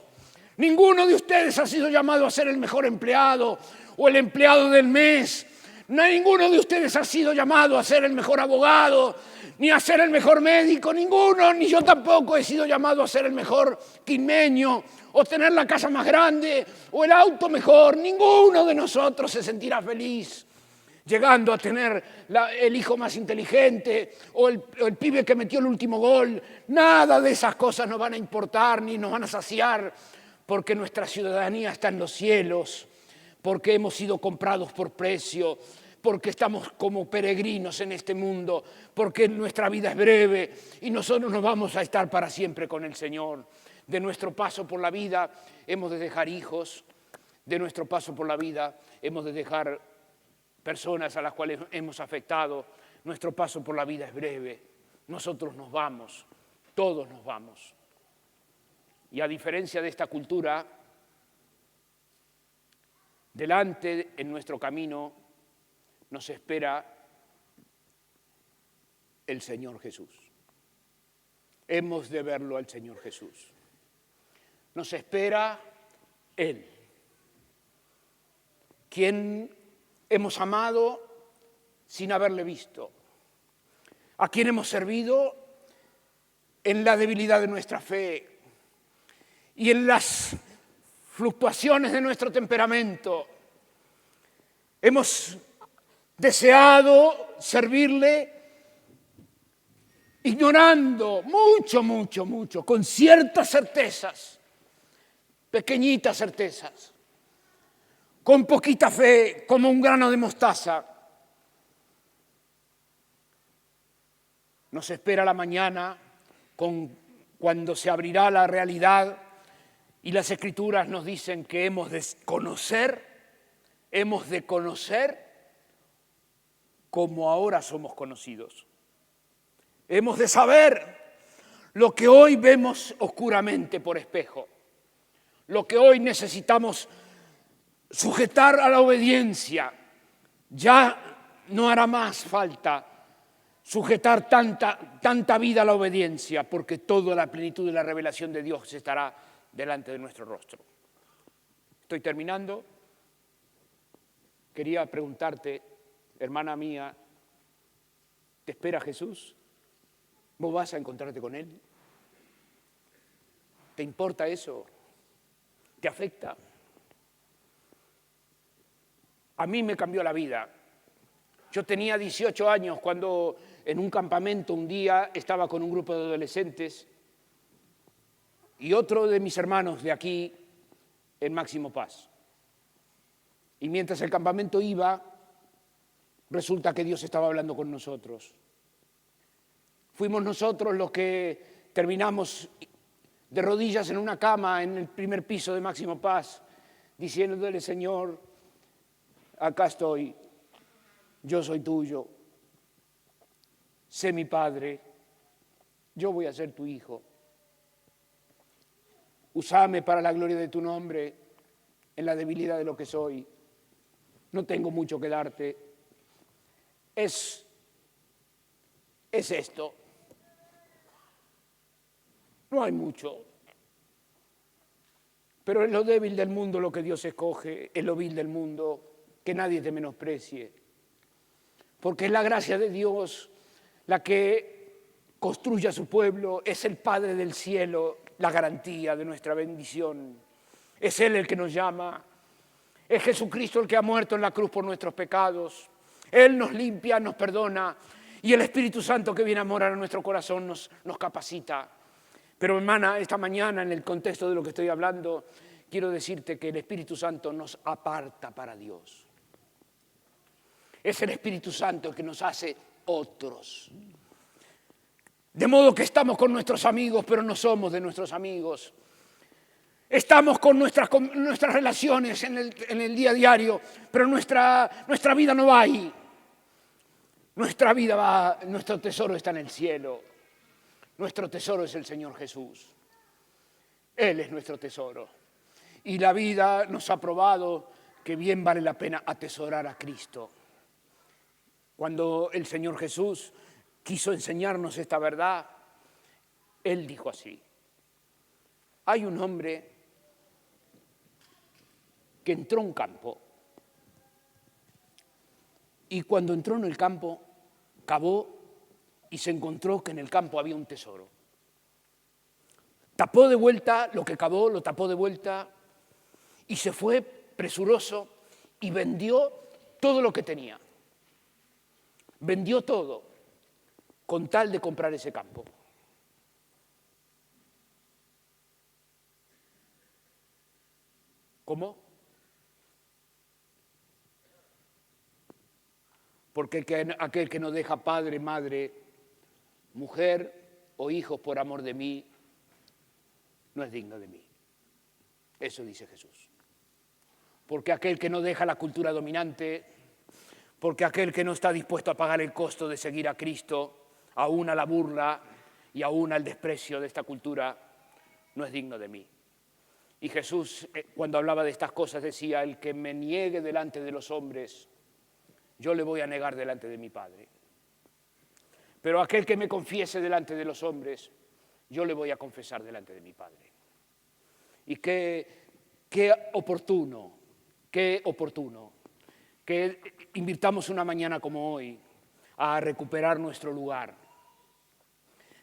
Ninguno de ustedes ha sido llamado a ser el mejor empleado o el empleado del mes. Ninguno de ustedes ha sido llamado a ser el mejor abogado, ni a ser el mejor médico. Ninguno, ni yo tampoco he sido llamado a ser el mejor quilmeño o tener la casa más grande o el auto mejor. Ninguno de nosotros se sentirá feliz llegando a tener el hijo más inteligente o el pibe que metió el último gol. Nada de esas cosas nos van a importar ni nos van a saciar, porque nuestra ciudadanía está en los cielos, porque hemos sido comprados por precio, porque estamos como peregrinos en este mundo, porque nuestra vida es breve y nosotros nos vamos a estar para siempre con el Señor. De nuestro paso por la vida hemos de dejar hijos, de nuestro paso por la vida hemos de dejar personas a las cuales hemos afectado. Nuestro paso por la vida es breve. Nosotros nos vamos, todos nos vamos. Y a diferencia de esta cultura, delante en nuestro camino nos espera el Señor Jesús. Hemos de verlo al Señor Jesús. Nos espera Él, quien hemos amado sin haberle visto, a quien hemos servido en la debilidad de nuestra fe y en las fluctuaciones de nuestro temperamento. Hemos deseado servirle ignorando mucho, con ciertas certezas, pequeñitas certezas, con poquita fe, como un grano de mostaza. Nos espera la mañana cuando se abrirá la realidad y las Escrituras nos dicen que hemos de conocer como ahora somos conocidos. Hemos de saber lo que hoy vemos oscuramente por espejo, lo que hoy necesitamos sujetar a la obediencia. Ya no hará más falta sujetar tanta vida a la obediencia, porque toda la plenitud de la revelación de Dios estará delante de nuestro rostro. Estoy terminando. Quería preguntarte, hermana mía, ¿te espera Jesús? ¿Vos vas a encontrarte con Él? ¿Te importa eso? ¿Te afecta? A mí me cambió la vida. Yo tenía 18 años cuando en un campamento un día estaba con un grupo de adolescentes y otro de mis hermanos de aquí en Máximo Paz. Y mientras el campamento iba, resulta que Dios estaba hablando con nosotros. Fuimos nosotros los que terminamos de rodillas en una cama en el primer piso de Máximo Paz, diciéndole: Señor, acá estoy, yo soy tuyo, sé mi padre, yo voy a ser tu hijo. Úsame para la gloria de tu nombre en la debilidad de lo que soy. No tengo mucho que darte. Es esto. No hay mucho. Pero es lo débil del mundo lo que Dios escoge, es lo vil del mundo, que nadie te menosprecie. Porque es la gracia de Dios la que construye a su pueblo, es el Padre del cielo la garantía de nuestra bendición. Es Él el que nos llama, es Jesucristo el que ha muerto en la cruz por nuestros pecados. Él nos limpia, nos perdona, y el Espíritu Santo que viene a morar en nuestro corazón nos capacita. Pero hermana, esta mañana en el contexto de lo que estoy hablando, quiero decirte que el Espíritu Santo nos aparta para Dios. Es el Espíritu Santo el que nos hace otros. De modo que estamos con nuestros amigos, pero no somos de nuestros amigos. Estamos con nuestras relaciones en el día a día, pero nuestra vida no va ahí. Nuestra vida va, nuestro tesoro está en el cielo. Nuestro tesoro es el Señor Jesús. Él es nuestro tesoro. Y la vida nos ha probado que bien vale la pena atesorar a Cristo. Cuando el Señor Jesús quiso enseñarnos esta verdad, Él dijo así: Hay un hombre que entró a un campo y cuando entró en el campo cavó y se encontró que en el campo había un tesoro. Tapó de vuelta lo que cavó, lo tapó de vuelta y se fue presuroso y vendió todo lo que tenía. Vendió todo con tal de comprar ese campo. ¿Cómo? Porque aquel que no deja padre, madre, mujer o hijos por amor de mí, no es digno de mí. Eso dice Jesús. Porque aquel que no deja la cultura dominante, porque aquel que no está dispuesto a pagar el costo de seguir a Cristo, aún a la burla y aún al desprecio de esta cultura, no es digno de mí. Y Jesús, cuando hablaba de estas cosas, decía, el que me niegue delante de los hombres, yo le voy a negar delante de mi Padre. Pero aquel que me confiese delante de los hombres, yo le voy a confesar delante de mi Padre. Y qué oportuno que invirtamos una mañana como hoy a recuperar nuestro lugar.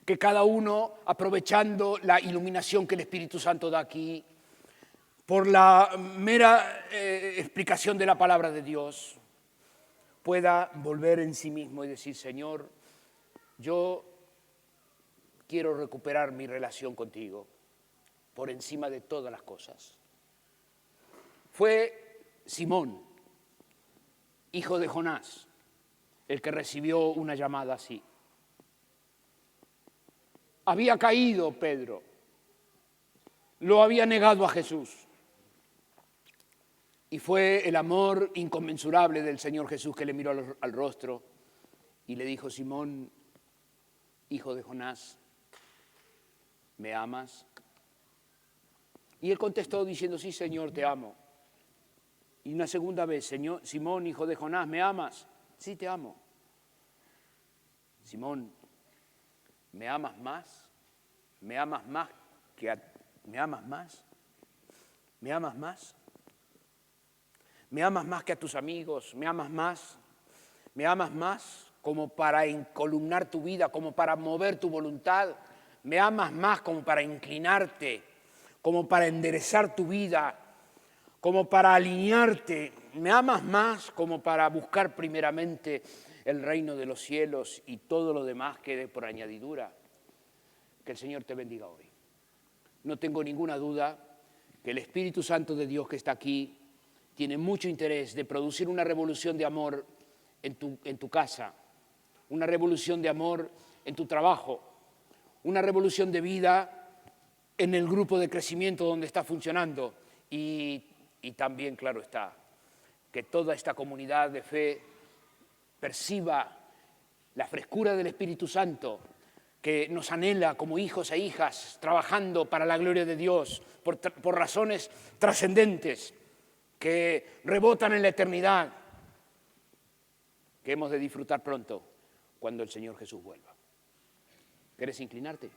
Que cada uno, aprovechando la iluminación que el Espíritu Santo da aquí, por la mera explicación de la palabra de Dios, pueda volver en sí mismo y decir, Señor, yo quiero recuperar mi relación contigo por encima de todas las cosas. Fue Simón, hijo de Jonás, el que recibió una llamada así. Había caído Pedro, lo había negado a Jesús. Y fue el amor inconmensurable del Señor Jesús que le miró al rostro y le dijo, Simón, hijo de Jonás, ¿me amas? Y él contestó diciendo, sí, Señor, te amo. Y una segunda vez, Señor, Simón, hijo de Jonás, ¿me amas? Sí, te amo. Simón, ¿me amas más? ¿Me amas más ¿Me amas más? ¿Me amas más? ¿Me amas más que a tus amigos? ¿Me amas más? ¿Me amas más como para encolumnar tu vida, como para mover tu voluntad? ¿Me amas más como para inclinarte, como para enderezar tu vida, como para alinearte? ¿Me amas más como para buscar primeramente el reino de los cielos y todo lo demás quede por añadidura? Que el Señor te bendiga hoy. No tengo ninguna duda que el Espíritu Santo de Dios que está aquí tiene mucho interés de producir una revolución de amor en tu casa, una revolución de amor en tu trabajo, una revolución de vida en el grupo de crecimiento donde está funcionando y también, claro está, que toda esta comunidad de fe perciba la frescura del Espíritu Santo que nos anhela como hijos e hijas, trabajando para la gloria de Dios, por razones trascendentes, que rebotan en la eternidad, que hemos de disfrutar pronto cuando el Señor Jesús vuelva. ¿Quieres inclinarte?